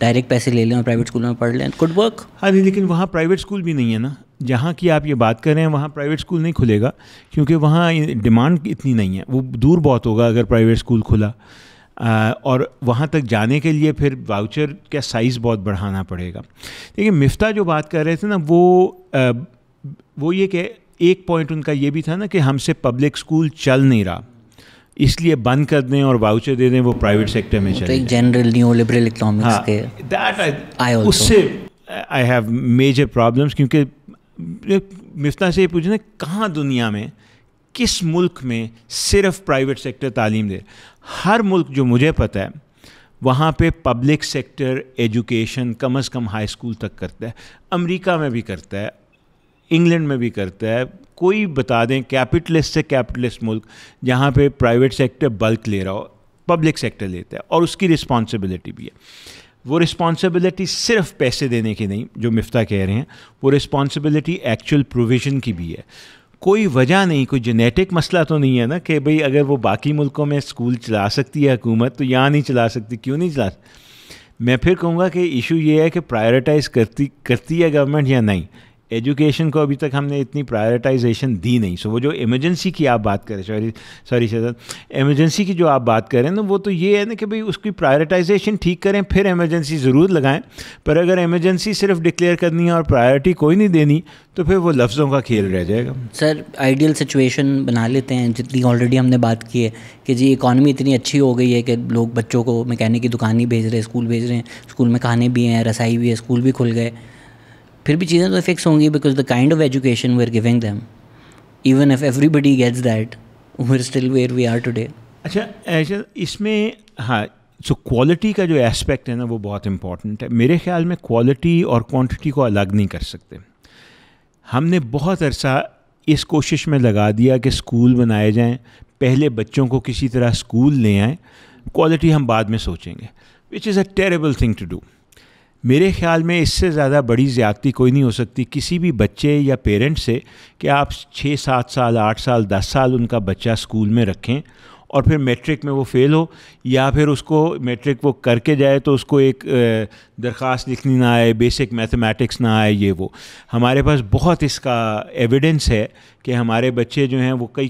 ڈائریکٹ پیسے لے لیں اور پرائیویٹ اسکول میں پڑھ لیں, کوڈ ورک. ہاں نہیں, لیکن وہاں پرائیویٹ اسکول بھی نہیں ہے نا, جہاں کی آپ یہ بات کر رہے ہیں وہاں پرائیویٹ اسکول نہیں کھلے گا, کیونکہ وہاں ڈیمانڈ اتنی نہیں ہے. وہ دور بہت ہوگا اگر پرائیویٹ اسکول کھلا, اور وہاں تک جانے کے لیے پھر واؤچر کا سائز بہت بڑھانا پڑے گا. لیکن مفتاح جو بات کر رہے تھے نا, وہ یہ کہ ایک پوائنٹ ان کا یہ بھی تھا نا کہ ہم سے پبلک اسکول چل نہیں رہا, اس لیے بند کر دیں اور واؤچر دے دیں, وہ پرائیویٹ سیکٹر میں چلے جائیں. جنرل نیو لبرل اکنامکس کے اس سے آئی ہیو میجر پرابلمس, کیونکہ مفتاح سے یہ پوچھنا کہاں دنیا میں کس ملک میں صرف پرائیویٹ سیکٹر تعلیم دے. ہر ملک جو مجھے پتہ ہے وہاں پہ پبلک سیکٹر ایجوکیشن کم از کم ہائی اسکول تک کرتا ہے. امریکہ میں بھی کرتا ہے, انگلینڈ میں بھی کرتا ہے. کوئی بتا دیں کیپٹلسٹ سے کیپٹلسٹ ملک جہاں پہ پرائیویٹ سیکٹر بلک لے رہا ہو, پبلک سیکٹر لیتا ہے, اور اس کی رسپانسبلٹی بھی ہے. وہ رسپانسبلٹی صرف پیسے دینے کی نہیں جو مفتاح کہہ رہے ہیں, وہ رسپانسبلٹی ایکچوئل پروویژن کی بھی ہے. کوئی وجہ نہیں, کوئی جینیٹک مسئلہ تو نہیں ہے نا کہ بھئی اگر وہ باقی ملکوں میں اسکول چلا سکتی ہے حکومت تو یہاں نہیں چلا سکتی, کیوں نہیں چلا سکتی. میں پھر کہوں گا کہ ایشو یہ ہے کہ پرائیورٹائز کرتی ہے گورنمنٹ یا نہیں. ایجوکیشن کو ابھی تک ہم نے اتنی پرائیورٹائزیشن دی نہیں. سو وہ جو ایمرجنسی کی آپ بات کریں, سوری شہزاد, ایمرجنسی کی جو آپ بات کریں نا, وہ تو یہ ہے نا کہ بھئی اس کی پرائیورٹائزیشن ٹھیک کریں, پھر ایمرجنسی ضرور لگائیں. پر اگر ایمرجنسی صرف ڈکلیئر کرنی ہے اور پرائیورٹی کوئی نہیں دینی تو پھر وہ لفظوں کا کھیل رہ جائے گا. سر آئیڈیل سچویشن بنا لیتے ہیں جتنی آلریڈی ہم نے بات کی ہے کہ جی اکانومی اتنی اچھی ہو گئی ہے کہ لوگ بچوں کو میکینک کی دکان ہی بھیج رہے ہیں, اسکول بھیج رہے ہیں, اسکول میں کھانے بھی ہیں, رسائی بھی ہے, اسکول بھی کھل گئے, پھر بھی چیزیں تو فکس ہوں گی because the kind of education we are giving them, even if everybody gets that, we are still where we are today. اچھا اس میں ہاں, سو کوالٹی کا جو ایسپیکٹ ہے نا وہ بہت امپورٹنٹ ہے. میرے خیال میں کوالٹی اور کوانٹٹی کو الگ نہیں کر سکتے. ہم نے بہت عرصہ اس کوشش میں لگا دیا کہ اسکول بنائے جائیں, پہلے بچوں کو کسی طرح اسکول لے آئیں, کوالٹی ہم بعد میں سوچیں گے, which is a terrible thing to do. میرے خیال میں اس سے زیادہ بڑی زیادتی کوئی نہیں ہو سکتی کسی بھی بچے یا پیرنٹ سے کہ آپ 6-7 سال 8 سال 10 سال ان کا بچہ اسکول میں رکھیں اور پھر میٹرک میں وہ فیل ہو, یا پھر اس کو میٹرک وہ کر کے جائے تو اس کو ایک درخواست لکھنی نہ آئے, بیسک میتھمیٹکس نہ آئے. یہ وہ ہمارے پاس بہت اس کا ایویڈنس ہے کہ ہمارے بچے جو ہیں وہ کئی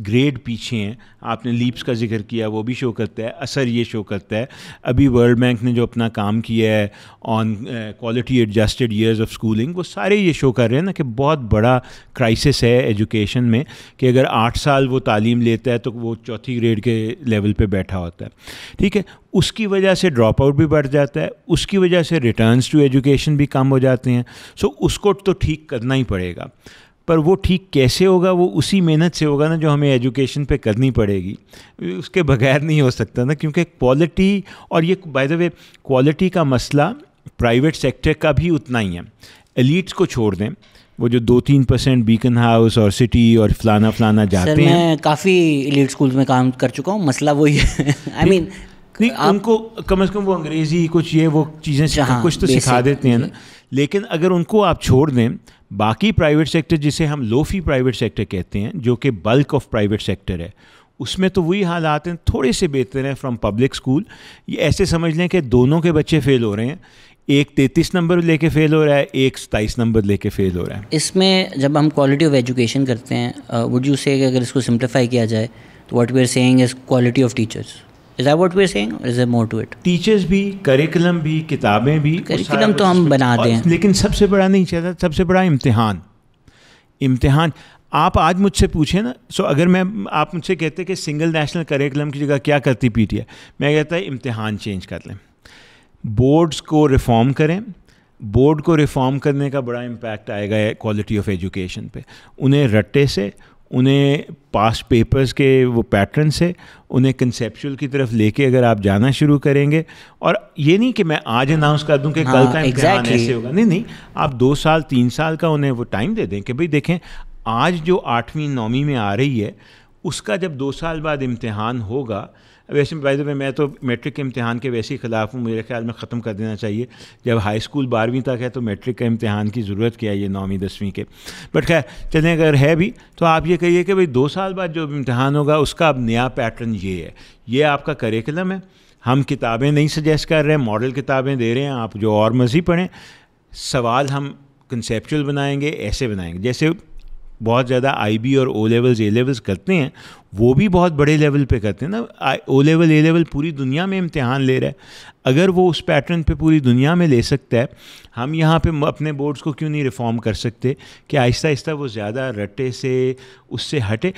گریڈ پیچھے ہیں. آپ نے لیپس کا ذکر کیا, وہ بھی شو کرتا ہے. اثر یہ شو کرتا ہے, ابھی ورلڈ بینک نے جو اپنا کام کیا ہے on quality adjusted years of schooling, وہ سارے یہ شو کر رہے ہیں نا کہ بہت بڑا کرائسس ہے ایجوکیشن میں, کہ اگر 8 سال وہ تعلیم لیتا ہے تو وہ 4تھی گریڈ کے لیول پہ بیٹھا ہوتا ہے. ٹھیک ہے, اس کی وجہ سے ڈراپ آؤٹ بھی بڑھ جاتا ہے, اس کی وجہ سے ریٹرنز ٹو ایجوکیشن بھی کم ہو جاتے ہیں. سو اس کو تو ٹھیک کرنا ہی پڑے گا, پر وہ ٹھیک کیسے ہوگا؟ وہ اسی محنت سے ہوگا نا جو ہمیں ایجوکیشن پہ کرنی پڑے گی, اس کے بغیر نہیں ہو سکتا نا. کیونکہ کوالٹی, اور یہ بائی دا وے کوالٹی کا مسئلہ پرائیویٹ سیکٹر کا بھی اتنا ہی ہے. ایلیٹس کو چھوڑ دیں, وہ جو 2-3% بیکن ہاؤس اور سٹی اور فلانا جاتے ہیں. میں کافی ایلیٹ اسکولز میں کام کر چکا ہوں, مسئلہ وہی ہے. آئی مین ان کو کم از کم وہ انگریزی کچھ یہ وہ چیزیں کچھ تو سکھا دیتے ہیں نا. لیکن اگر ان کو آپ چھوڑ دیں, باقی پرائیویٹ سیکٹر جسے ہم لو فی پرائیویٹ سیکٹر کہتے ہیں, جو کہ بلک آف پرائیویٹ سیکٹر ہے, اس میں تو وہی حالات ہیں, تھوڑے سے بہتر ہیں فرام پبلک اسکول. یہ ایسے سمجھ لیں کہ دونوں کے بچے فیل ہو رہے ہیں, ایک 33 نمبر لے کے فیل ہو رہا ہے, ایک 27 نمبر لے کے فیل ہو رہا ہے. اس میں جب ہم کوالٹی آف ایجوکیشن کرتے ہیں, وڈ یو سے کہ اگر اس کو سمپلیفائی کیا جائے تو what we are seeing is quality of teachers. Is that what we're saying or is there more to it? Teachers بھی, کریکولم بھی, کتابیں بھی. کریکولم تو ہم بنا دیں, لیکن سب سے بڑا نہیں چاہتا, سب سے بڑا امتحان. آپ آج مجھ سے پوچھیں نا, سو اگر آپ مجھ سے کہتے کہ سنگل نیشنل کریکولم کی جگہ کیا کرتی پی ٹی آئی, میں کہتا ہے امتحان چینج کر لیں, بورڈز کو ریفارم کریں. بورڈ کو ریفارم کرنے کا بڑا امپیکٹ آئے گا کوالٹی آف ایجوکیشن پہ. انہیں رٹے سے, انہیں پاس پیپرز کے وہ پیٹرن سے, انہیں کنسیپچول کی طرف لے کے اگر آپ جانا شروع کریں گے, اور یہ نہیں کہ میں آج اناؤنس کر دوں کہ کل کا امتحان ایسے ہوگا, نہیں, آپ 2 سال 3 سال کا انہیں وہ ٹائم دے دیں کہ بھئی دیکھیں آج جو 8ویں 9ویں میں آ رہی ہے, اس کا جب 2 سال بعد امتحان ہوگا. ویسے بائی دا وے میں تو میٹرک کے امتحان کے ویسے ہی خلاف ہوں, میرے خیال میں ختم کر دینا چاہیے. جب ہائی اسکول 12ویں تک ہے تو میٹرک کا امتحان کی ضرورت کیا ہے, یہ 9ویں 10ویں کے. بٹ خیر چلیں, اگر ہے بھی تو آپ یہ کہیے کہ بھئی 2 سال بعد جو امتحان ہوگا اس کا اب نیا پیٹرن یہ ہے, یہ آپ کا کریکولم ہے. ہم کتابیں نہیں سجیسٹ کر رہے ہیں, ماڈل کتابیں دے رہے ہیں, آپ جو اور مرضی پڑھیں. سوال ہم کنسیپچول بنائیں گے, ایسے بنائیں گے جیسے بہت زیادہ آئی بی اور او لیولز اے لیولز کرتے ہیں, وہ بھی بہت بڑے لیول پہ کرتے ہیں نا. او لیول اے لیول پوری دنیا میں امتحان لے رہا ہے, اگر وہ اس پیٹرن پہ پوری دنیا میں لے سکتا ہے, ہم یہاں پہ اپنے بورڈز کو کیوں نہیں ریفارم کر سکتے کہ آہستہ آہستہ وہ زیادہ رٹے سے اس سے ہٹے.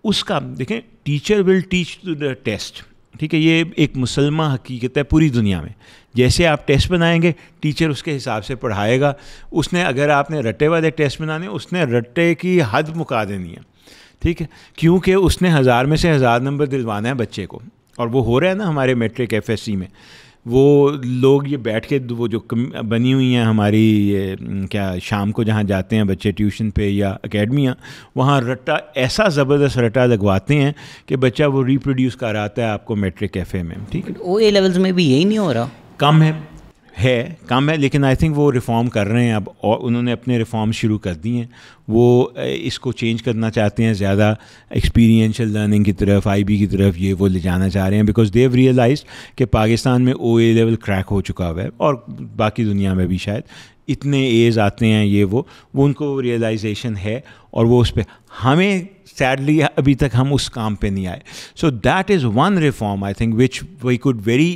اس کا دیکھیں, teacher will teach to the test. ٹھیک ہے, یہ ایک مسلمہ حقیقت ہے پوری دنیا میں. جیسے آپ ٹیسٹ بنائیں گے, ٹیچر اس کے حساب سے پڑھائے گا. اس نے, اگر آپ نے رٹے والے ٹیسٹ بنانے, اس نے رٹے کی حد مکا دینی ہے. ٹھیک ہے, کیونکہ اس نے 1000 میں سے 1000 نمبر دلوانا ہے بچے کو, اور وہ ہو رہا ہے نا ہمارے میٹرک ایف ایس سی میں. وہ لوگ یہ بیٹھ کے, وہ جو بنی ہوئی ہیں ہماری کیا شام کو جہاں جاتے ہیں بچے ٹیوشن پہ یا اکیڈمیاں, وہاں رٹا ایسا زبردست رٹا لگواتے ہیں کہ بچہ وہ ریپروڈیوس کر آتا ہے آپ کو میٹرک ایف اے میں. ٹھیک ہے, او اے لیولز میں بھی یہی نہیں ہو رہا, کم ہے لیکن آئی تھنک وہ ریفارم کر رہے ہیں اب, اور انہوں نے اپنے ریفارم شروع کر دی ہیں. وہ اس کو چینج کرنا چاہتے ہیں, زیادہ ایکسپیرینشیل لرننگ کی طرف, آئی بی کی طرف یہ وہ لے جانا چاہ رہے ہیں, بیکاز دے ہیو ریئلائزڈ کہ پاکستان میں او اے لیول کریک ہو چکا ہوا ہے, اور باقی دنیا میں بھی شاید اتنے ایز آتے ہیں یہ وہ ان کو ریئلائزیشن ہے, اور وہ اس پہ ہمیں سیڈلی ابھی تک ہم اس کام پہ نہیں آئے. So that is one reform I think which we could very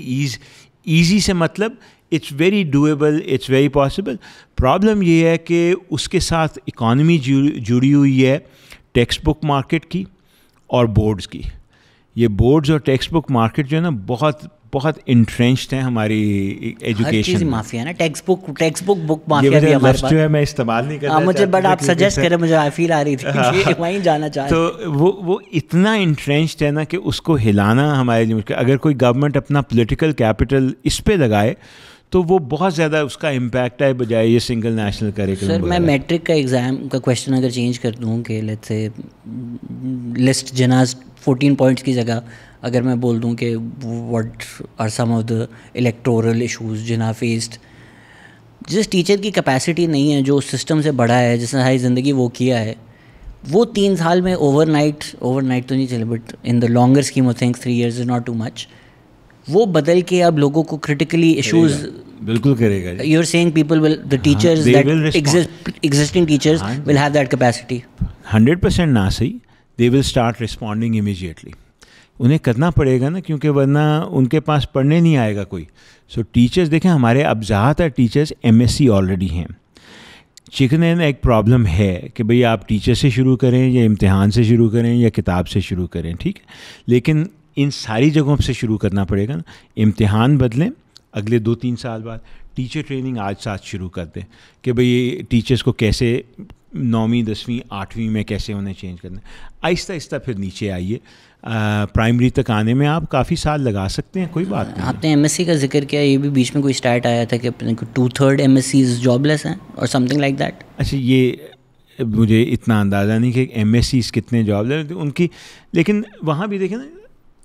easy سے, مطلب it's very doable, it's very possible. Problem یہ ہے کہ اس کے ساتھ اکانومی جڑی ہوئی ہے ٹیکسٹ بک مارکیٹ کی اور بورڈز کی. یہ بورڈز اور ٹیکسٹ بک مارکیٹ جو ہے نا بہت بہت انٹرینچڈ ہیں ہماری ایجوکیشن. مافیا نا ٹیکسٹ بک بک مافیا بھی ہمارے پاس جو ہے, میں استعمال نہیں کرتا مجھے, بٹ آپ سجیسٹ کریں, مجھے فیل آ رہی تھی وہیں جانا چاہ رہے. تو وہ اتنا انٹرینچڈ ہے نا کہ اس کو ہلانا ہمارے لیے مشکل. اگر کوئی گورنمنٹ اپنا پولیٹیکل کیپٹل اس پہ لگائے تو وہ بہت زیادہ اس کا امپیکٹ ہے, بجائے یہ سنگل نیشنل کریکولم. سر میں میٹرک کا ایگزام کا کویشچن اگر چینج کر دوں کہ لیٹس سے لسٹ جناز 14 پوائنٹس کی جگہ اگر میں بول دوں کہ what are some of the electoral issues Jinnah faced, جس ٹیچر کی کیپیسٹی نہیں ہے, جو سسٹم سے بڑا ہے, جس نے ساری زندگی وہ کیا ہے, وہ 3 سال میں اوور نائٹ تو نہیں چلے, but in the longer scheme of things 3 years is not too much, وہ بدل کے اب لوگوں کو کرٹیکلی ایشوز بالکل کرے گا. You're saying people will, the teachers that existing teachers will have that capacity. 100% نہ صحیح, they will start responding immediately. انہیں کرنا پڑے گا نا, کیونکہ ورنہ ان کے پاس پڑھنے نہیں آئے گا کوئی. سو ٹیچرز دیکھیں, ہمارے اب زیادہ تر ٹیچرز MSc آلریڈی ہیں. چکن اینڈ ایگ پرابلم ہے کہ بھئی آپ ٹیچر سے شروع کریں یا امتحان سے شروع کریں یا کتاب سے شروع کریں, ٹھیک ہے, لیکن ان ساری جگہوں سے شروع کرنا پڑے گا نا. امتحان بدلیں اگلے 2-3 سال بعد, ٹیچر ٹریننگ آج ساتھ شروع کر دیں کہ بھئی ٹیچرز کو کیسے 9ویں 10ویں 8ویں میں کیسے انہیں چینج کرنا ہے. آہستہ آہستہ پھر نیچے آئیے, پرائمری تک آنے میں آپ کافی سال لگا سکتے ہیں, کوئی بات نہیں. آپ نے MSc کا ذکر کیا, یہ بھی بیچ میں کوئی اسٹارٹ آیا تھا کہ 2/3 MSCs جاب لیس ہیں اور سم تھنگ لائک دیٹ. اچھا, یہ مجھے اتنا اندازہ نہیں کہ MSCs کتنے جاب لیس ان کی, لیکن وہاں بھی دیکھیں نا,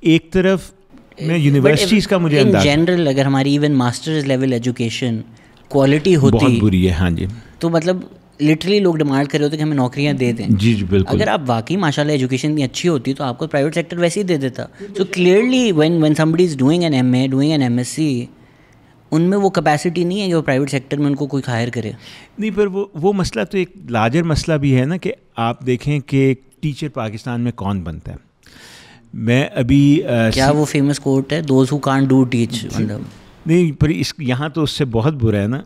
ایک طرف میں یونیورسٹیز کا مجھے اندازہ جنرل اگر ہماری even masters level education quality ہوتی بہت بری ہے. ہاں جی, تو مطلب لٹرلی لوگ ڈیمانڈ کر رہے ہوتے کہ ہمیں نوکریاں دے دیں. جی جی بالکل. اگر آپ واقعی ماشاء اللہ ایجوکیشن اتنی اچھی ہوتی تو آپ کو پرائیویٹ سیکٹر ویسے ہی دے دیتا. So clearly when somebody is doing an MA doing an MSc, ان میں وہ کیپیسٹی نہیں ہے کہ وہ پرائیویٹ سیکٹر میں ان کو کوئی ہائر کرے. نہیں, پر وہ مسئلہ تو ایک لارجر مسئلہ بھی ہے نا, کہ آپ دیکھیں کہ ٹیچر پاکستان میں کون بنتا ہے. میں ابھی کیا وہ فیمس کوٹ ہے, those who can't do teach, نہیں, پر اس یہاں تو اس سے بہت برا ہے نا,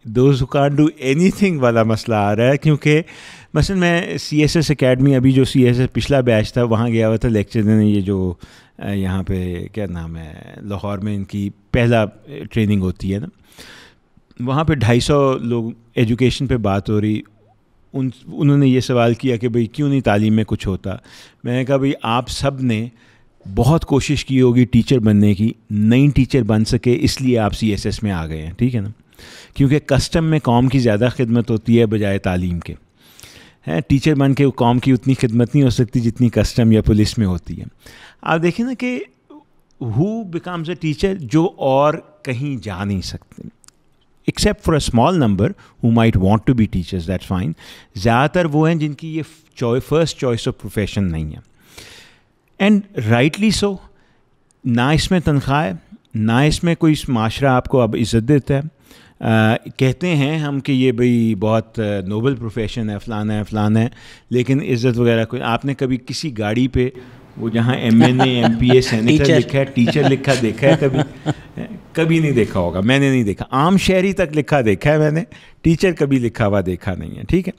those who can't do any thing والا مسئلہ آ رہا ہے. کیونکہ مثلا میں CSS اکیڈمی, ابھی جو CSS پچھلا بیچ تھا وہاں گیا ہوا تھا لیکچر دینے. یہ جو یہاں پہ کیا نام ہے, لاہور میں ان کی پہلا ٹریننگ ہوتی ہے نا, وہاں پہ 250 لوگ ایجوکیشن پہ بات ہو رہی. انہوں نے یہ سوال کیا کہ بھئی کیوں نہیں تعلیم میں کچھ ہوتا. میں نے کہا بھئی آپ سب نے بہت کوشش کی ہوگی ٹیچر بننے کی, نئی ٹیچر بن سکے اس لیے آپ CSS میں آ گئے ہیں, ٹھیک ہے نا, کیونکہ کسٹم میں قوم کی زیادہ خدمت ہوتی ہے بجائے تعلیم کے. ٹیچر بن کے قوم کی اتنی خدمت نہیں ہو سکتی جتنی کسٹم یا پولیس میں ہوتی ہے. آپ دیکھیں نا کہ ہو بیکمز اے ٹیچر, جو اور کہیں جا نہیں سکتے except for a small number who might want to be teachers, that's fine. زیادہ تر وہ ہیں جن کی یہ فرسٹ چوائس آف پروفیشن نہیں ہے, اینڈ رائٹلی سو. نہ اس میں تنخواہ ہے, نہ اس میں کوئی معاشرہ آپ کو اب عزت دیتا ہے. کہتے ہیں ہم کہ یہ بھئی بہت نوبل پروفیشن ہے, فلانا ہے فلانا ہے, لیکن عزت وغیرہ کوئی. آپ نے کبھی کسی گاڑی پہ وہ جہاں MNA MPA سینیٹر لکھا ہے, ٹیچر لکھا دیکھا ہے کبھی نہیں دیکھا ہوگا, میں نے نہیں دیکھا. عام شہری تک لکھا دیکھا ہے میں نے, ٹیچر کبھی لکھا ہوا دیکھا نہیں ہے, ٹھیک ہے.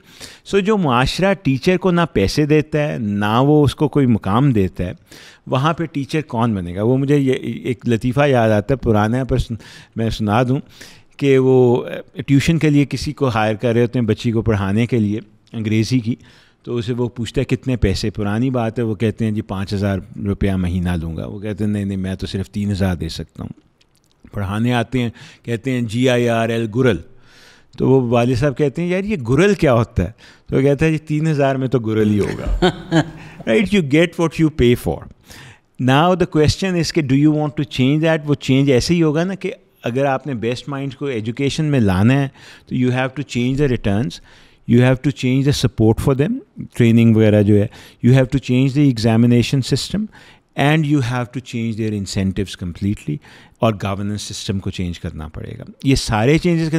سو جو معاشرہ ٹیچر کو نہ پیسے دیتا ہے نہ وہ اس کو کوئی مقام دیتا ہے, وہاں پہ ٹیچر کون بنے گا. وہ مجھے یہ ایک لطیفہ یاد آتا ہے, پرانا ہے پر میں سنا دوں, کہ وہ ٹیوشن کے لیے کسی کو ہائر کر رہے ہوتے ہیں بچی کو پڑھانے کے لیے انگریزی کی. تو اسے وہ پوچھتا ہے کتنے پیسے, پرانی بات ہے, وہ کہتے ہیں جی 5,000 روپیہ مہینہ لوں گا. وہ کہتے ہیں نہیں میں تو صرف 3,000 دے سکتا ہوں. پڑھانے آتے ہیں, کہتے ہیں GIRL گرل. تو وہ والد صاحب کہتے ہیں یار یہ گرل کیا ہوتا ہے. تو وہ کہتا ہے جی 3,000 میں تو گرل ہی ہوگا. Right, you get what you pay for. Now the question is کہ do you want to change that. وہ چینج ایسے ہی ہوگا نا کہ اگر آپ نے بیسٹ مائنڈ کو ایجوکیشن میں لانا ہے تو you have to change the returns, you have to change the support for them, training وغیرہ جو ہے, you have to change the examination system, and you have to change their incentives completely, اور governance system کو change کرنا پڑے گا. یہ سارے changes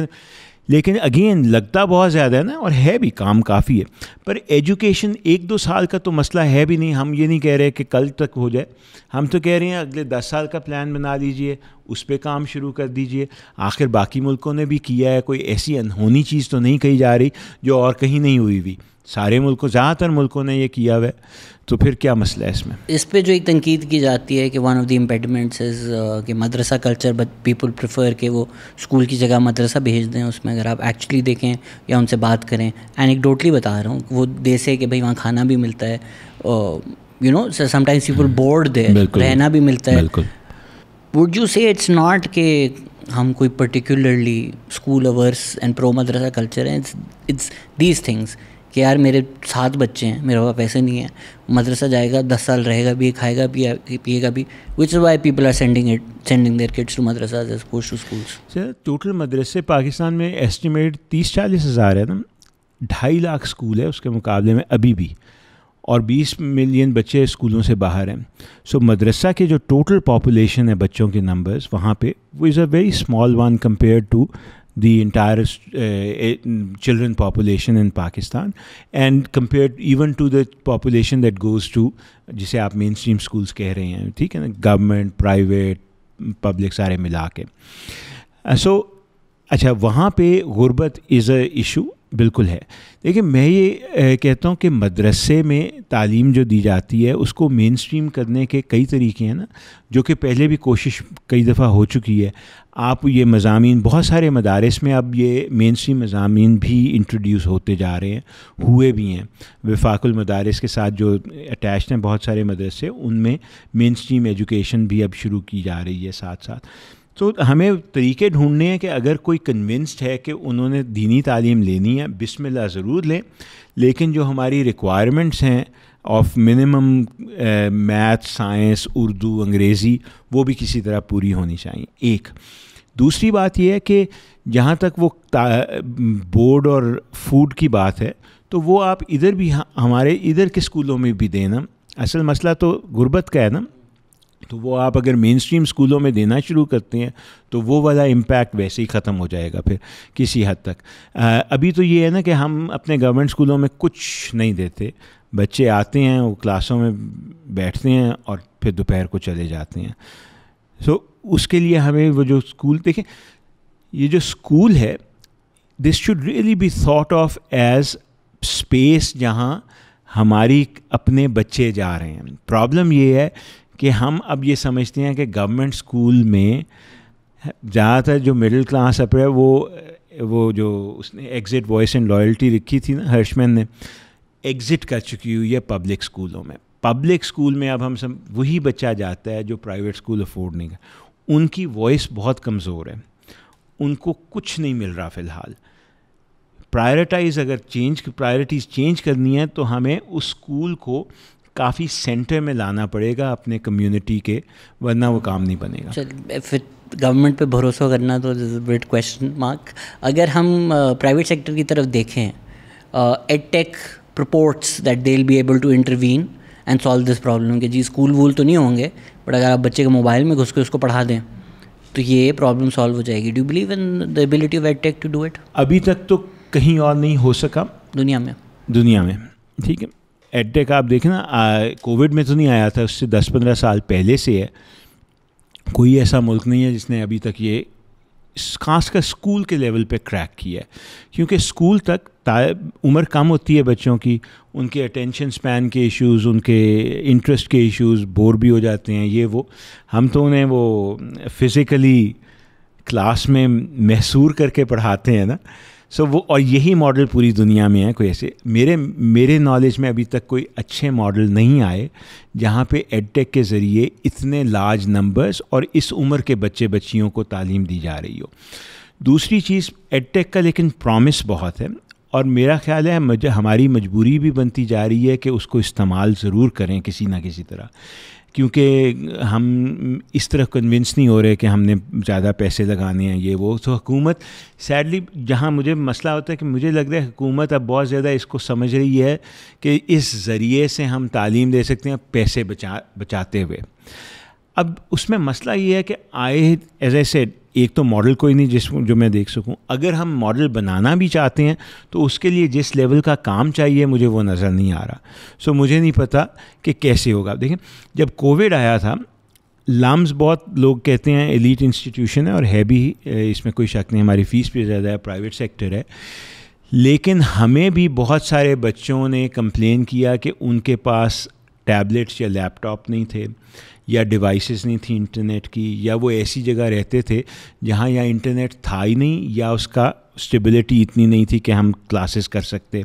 لیکن اگین لگتا بہت زیادہ ہے نا, اور ہے بھی کام کافی ہے. پر ایجوکیشن 1-2 سال کا تو مسئلہ ہے بھی نہیں. ہم یہ نہیں کہہ رہے کہ کل تک ہو جائے, ہم تو کہہ رہے ہیں اگلے 10 سال کا پلان بنا لیجئے, اس پہ کام شروع کر دیجئے. آخر باقی ملکوں نے بھی کیا ہے, کوئی ایسی انہونی چیز تو نہیں کہی جا رہی جو اور کہیں نہیں ہوئی ہوئی. سارے ملکوں, زیادہ تر ملکوں نے یہ کیا ہوا ہے, تو پھر کیا مسئلہ ہے اس میں. اس پہ جو ایک تنقید کی جاتی ہے کہ ون آف دی امپیڈمنٹس از کہ مدرسہ کلچر, بٹ پیپل پریفر کہ وہ اسکول کی جگہ مدرسہ بھیج دیں. اس میں اگر آپ ایکچولی دیکھیں یا ان سے بات کریں, اینیکڈوٹلی بتا رہا ہوں, وہ دے سے کہ بھائی وہاں کھانا بھی ملتا ہے, you know sometimes people board there, رہنا بھی ملتا ہے. Would you say it's not کہ ہم کوئی particularly school ours and pro madrasa culture ہیں, اٹس دیز تھنگس کہ یار میرے 7 بچے ہیں, میرے پاس پیسے نہیں ہیں, مدرسہ جائے گا 10 سال رہے گا بھی, کھائے گا بھی, پیے گا بھی, which is why people are sending their kids to madrasa as opposed to schools. Sir total مدرسے پاکستان میں ایسٹیمیٹ 30-40 ہزار ہے نا, 2.5 لاکھ اسکول ہے اس کے مقابلے میں ابھی بھی, اور 20 ملین بچے اسکولوں سے باہر ہیں. سو مدرسہ کے جو ٹوٹل پاپولیشن ہے بچوں کے نمبرز وہاں پہ وہ is a very small one compared to the entire children population in Pakistan and compared even to the population that goes to جسے آپ مین اسٹریم اسکولس کہہ رہے ہیں, ٹھیک ہے نا, گورنمنٹ پرائیویٹ پبلک سارے ملا کے. سو اچھا وہاں پہ غربت از اے ایشو بالکل ہے. دیکھیں میں یہ کہتا ہوں کہ مدرسے میں تعلیم جو دی جاتی ہے اس کو مین اسٹریم کرنے کے کئی طریقے ہیں نا, جو کہ پہلے بھی کوشش کئی دفعہ ہو چکی ہے. آپ یہ مضامین بہت سارے مدارس میں اب یہ مین اسٹریم مضامین بھی انٹروڈیوس ہوتے جا رہے ہیں, ہوئے بھی ہیں. وفاق المدارس کے ساتھ جو اٹیچڈ ہیں بہت سارے مدرسے, ان میں مین اسٹریم ایجوکیشن بھی اب شروع کی جا رہی ہے ساتھ ساتھ. تو ہمیں طریقے ڈھونڈنے ہیں کہ اگر کوئی کنونسڈ ہے کہ انہوں نے دینی تعلیم لینی ہے, بسم اللہ ضرور لیں, لیکن جو ہماری ریکوائرمنٹس ہیں of minimum math, science, Urdu, انگریزی, وہ بھی کسی طرح پوری ہونی چاہیے. ایک دوسری بات یہ ہے کہ جہاں تک وہ بورڈ اور فوڈ کی بات ہے تو وہ آپ ادھر بھی ہمارے ادھر کے اسکولوں میں بھی دینا. اصل مسئلہ تو غربت کا ہے نا, تو وہ آپ اگر مین اسٹریم اسکولوں میں دینا شروع کرتے ہیں تو وہ والا امپیکٹ ویسے ہی ختم ہو جائے گا پھر کسی حد تک. ابھی تو یہ ہے نا کہ ہم اپنے گورنمنٹ اسکولوں میں کچھ نہیں دیتے, بچے آتے ہیں, وہ کلاسوں میں بیٹھتے ہیں اور پھر دوپہر کو چلے جاتے ہیں. سو اس کے لیے ہمیں وہ جو اسکول دیکھیں, یہ جو اسکول ہے this should really be thought of as space جہاں ہماری اپنے بچے جا رہے ہیں. پرابلم یہ ہے کہ ہم اب یہ سمجھتے ہیں کہ گورنمنٹ اسکول میں زیادہ تر جو مڈل کلاس اپ ہے وہ جو اس نے ایگزٹ وائس اینڈ لائلٹی لکھی تھی نا ہرشمین نے, ایگزٹ کر چکی ہوئی ہے پبلک اسکولوں میں. پبلک اسکول میں اب ہم سب وہی بچہ جاتا ہے جو پرائیویٹ اسکول افورڈ نہیں کر. ان کی وائس بہت کمزور ہے, ان کو کچھ نہیں مل رہا فی الحال. پرائرٹیز چینج کرنی ہے تو ہمیں اس اسکول کو کافی سینٹر میں لانا پڑے گا اپنے کمیونٹی کے, ورنہ وہ کام نہیں بنے گا. پھر گورنمنٹ پہ بھروسہ کرنا تو بٹ کویسچن مارک. اگر ہم پرائیویٹ سیکٹر کی طرف دیکھیں, ed tech purports that they will be able to intervene and solve this problem, کہ جی اسکول وول تو نہیں ہوں گے بٹ اگر آپ بچے کے موبائل میں گھس کے اس کو پڑھا دیں تو یہ پرابلم سالو ہو جائے گی. Do believe in the ability of add tech to do it? ابھی تک تو کہیں اور نہیں ہو سکا دنیا میں, ٹھیک ہے. ایڈ ٹیک آپ دیکھیں نا, کووڈ میں تو نہیں آیا تھا, اس سے 10-15 سال پہلے سے ہے. کوئی ایسا ملک نہیں ہے جس نے ابھی تک یہ خاص کر اسکول کے لیول پہ کریک کیا ہے, کیونکہ اسکول تک عمر کم ہوتی ہے بچوں کی, ان کے اٹینشن اسپین کے ایشوز, ان کے انٹرسٹ کے ایشوز, بور بھی ہو جاتے ہیں یہ وہ. ہم تو انہیں وہ فزیکلی کلاس میں محصور کر کے پڑھاتے ہیں نا. سو وہ, اور یہی ماڈل پوری دنیا میں ہے. کوئی ایسے میرے نالج میں ابھی تک کوئی اچھے ماڈل نہیں آئے جہاں پہ ایڈ ٹیک کے ذریعے اتنے لارج نمبرز اور اس عمر کے بچے بچیوں کو تعلیم دی جا رہی ہو. دوسری چیز, ایڈ ٹیک کا لیکن پرومس بہت ہے, اور میرا خیال ہے ہماری مجبوری بھی بنتی جا رہی ہے کہ اس کو استعمال ضرور کریں کسی نہ کسی طرح, کیونکہ ہم اس طرح کنونس نہیں ہو رہے کہ ہم نے زیادہ پیسے لگانے ہیں یہ وہ. تو حکومت سیڈلی, جہاں مجھے مسئلہ ہوتا ہے کہ مجھے لگ رہا ہے حکومت اب بہت زیادہ اس کو سمجھ رہی ہے کہ اس ذریعے سے ہم تعلیم دے سکتے ہیں پیسے بچاتے ہوئے. اب اس میں مسئلہ یہ ہے کہ ایز اے سیڈ, ایک تو ماڈل کوئی نہیں جو میں دیکھ سکوں. اگر ہم ماڈل بنانا بھی چاہتے ہیں تو اس کے لیے جس لیول کا کام چاہیے مجھے وہ نظر نہیں آ رہا. سو مجھے نہیں پتہ کہ کیسے ہوگا. دیکھیں جب کووڈ آیا تھا, لمز بہت لوگ کہتے ہیں ایلیٹ انسٹیٹیوشن ہے, اور ہے بھی, اس میں کوئی شک نہیں, ہماری فیس بھی زیادہ ہے, پرائیویٹ سیکٹر ہے, لیکن ہمیں بھی بہت سارے بچوں نے کمپلین کیا کہ ان کے پاس ٹیبلٹس یا لیپ ٹاپ نہیں تھے, یا ڈیوائسز نہیں تھیں انٹرنیٹ کی, یا وہ ایسی جگہ رہتے تھے جہاں یا انٹرنیٹ تھا ہی نہیں یا اس کا اسٹیبلٹی اتنی نہیں تھی کہ ہم کلاسز کر سکتے.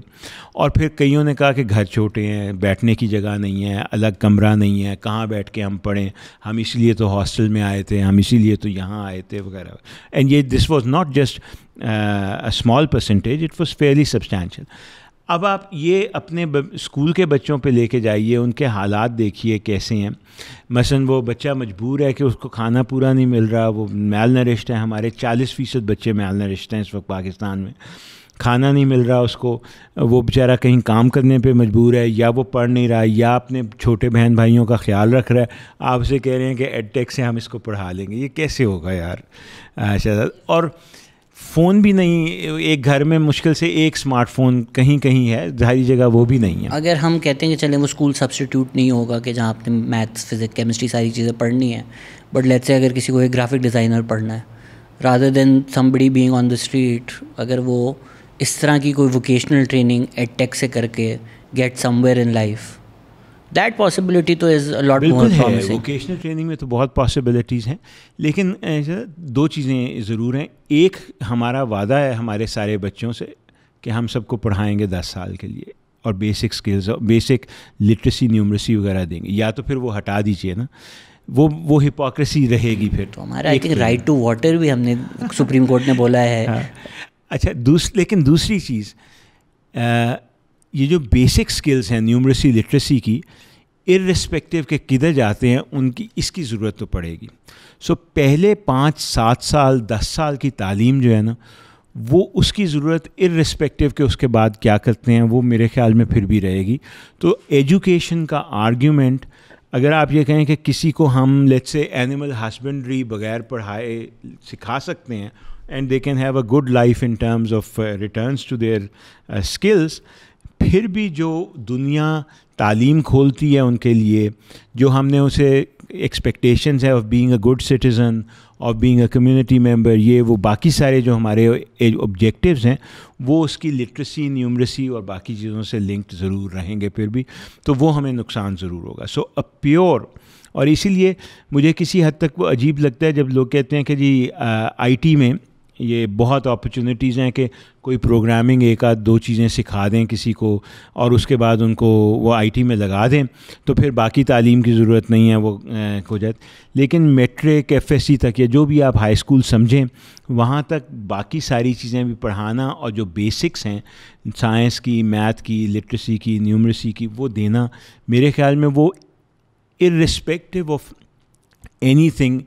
اور پھر کئیوں نے کہا کہ گھر چھوٹے ہیں, بیٹھنے کی جگہ نہیں ہے, الگ کمرہ نہیں ہے, کہاں بیٹھ کے ہم پڑھیں, ہم اس لیے تو ہاسٹل میں آئے تھے, ہم اسی لیے تو یہاں آئے تھے وغیرہ. اینڈ یہ this was not just a small percentage, it was fairly substantial. اب آپ یہ اپنے اسکول کے بچوں پہ لے کے جائیے, ان کے حالات دیکھیے کیسے ہیں. مثلا وہ بچہ مجبور ہے کہ اس کو کھانا پورا نہیں مل رہا, وہ میل نرشڈ ہے. ہمارے 40% بچے میل نرشڈ ہیں اس وقت پاکستان میں. کھانا نہیں مل رہا اس کو, وہ بیچارہ کہیں کام کرنے پہ مجبور ہے, یا وہ پڑھ نہیں رہا, یا اپنے چھوٹے بہن بھائیوں کا خیال رکھ رہا ہے, آپ سے کہہ رہے ہیں کہ ایڈ ٹیک سے ہم اس کو پڑھا لیں گے, یہ کیسے ہوگا یار شہزاد. اور فون بھی نہیں, ایک گھر میں مشکل سے ایک اسمارٹ فون کہیں کہیں ہے, ظاہری جگہ وہ بھی نہیں ہے. اگر ہم کہتے ہیں کہ چلیں وہ اسکول سبسٹیٹیوٹ نہیں ہوگا کہ جہاں آپ نے میتھس فزکس کیمسٹری ساری چیزیں پڑھنی ہیں, بٹ لیٹس سے اگر کسی کو ایک گرافک ڈیزائنر پڑھنا ہے rather than somebody being on the street, اگر وہ اس طرح کی کوئی ووکیشنل ٹریننگ ایڈ ٹیک سے کر کے get somewhere in life, that possibility تو is a lot more promising. Vocational training میں تو بہت پاسبلٹیز ہیں, لیکن دو چیزیں ضرور ہیں. ایک ہمارا وعدہ ہے ہمارے سارے بچوں سے کہ ہم سب کو پڑھائیں گے 10 سال کے لیے, اور basic skills, basic literacy numeracy وغیرہ دیں گے, یا تو پھر وہ ہٹا دیجیے نا, وہ ہپوکریسی رہے گی پھر. تو ہمارا I think right to water بھی ہم نے سپریم کورٹ نے بولا ہے. اچھا لیکن دوسری چیز, یہ جو بیسک سکلز ہیں نیومریسی لٹریسی کی, ارسپیکٹیو کہ کدھر جاتے ہیں ان کی اس کی ضرورت تو پڑے گی. سو پہلے 5-7 سال 10 سال کی تعلیم جو ہے نا, وہ اس کی ضرورت ارسپیکٹیو کہ اس کے بعد کیا کرتے ہیں, وہ میرے خیال میں پھر بھی رہے گی. تو ایجوکیشن کا آرگیومنٹ, اگر آپ یہ کہیں کہ کسی کو ہم لیٹس سے اینیمل ہسبینڈری بغیر پڑھائے سکھا سکتے ہیں, and they can have a good life in terms of returns to their skills, پھر بھی جو دنیا تعلیم کھولتی ہے ان کے لیے, جو ہم نے اسے ایکسپیکٹیشنز ہے of being a good citizen, of being a community member, یہ وہ باقی سارے جو ہمارے آبجیکٹیوز ہیں, وہ اس کی لٹریسی نیومریسی اور باقی چیزوں سے لنکڈ ضرور رہیں گے پھر بھی, تو وہ ہمیں نقصان ضرور ہوگا. سو اے پیور, اور اسی لیے مجھے کسی حد تک وہ عجیب لگتا ہے جب لوگ کہتے ہیں کہ جی آئی ٹی میں یہ بہت اپرچونیٹیز ہیں کہ کوئی پروگرامنگ 1-2 چیزیں سکھا دیں کسی کو, اور اس کے بعد ان کو وہ آئی ٹی میں لگا دیں, تو پھر باقی تعلیم کی ضرورت نہیں ہے, وہ ہو جائے. لیکن میٹرک ایف ایس سی تک یا جو بھی آپ ہائی اسکول سمجھیں, وہاں تک باقی ساری چیزیں بھی پڑھانا, اور جو بیسکس ہیں سائنس کی, میتھ کی, لٹریسی کی, نیومریسی کی, وہ دینا, میرے خیال میں وہ ارسپیکٹیو آف اینی تھنگ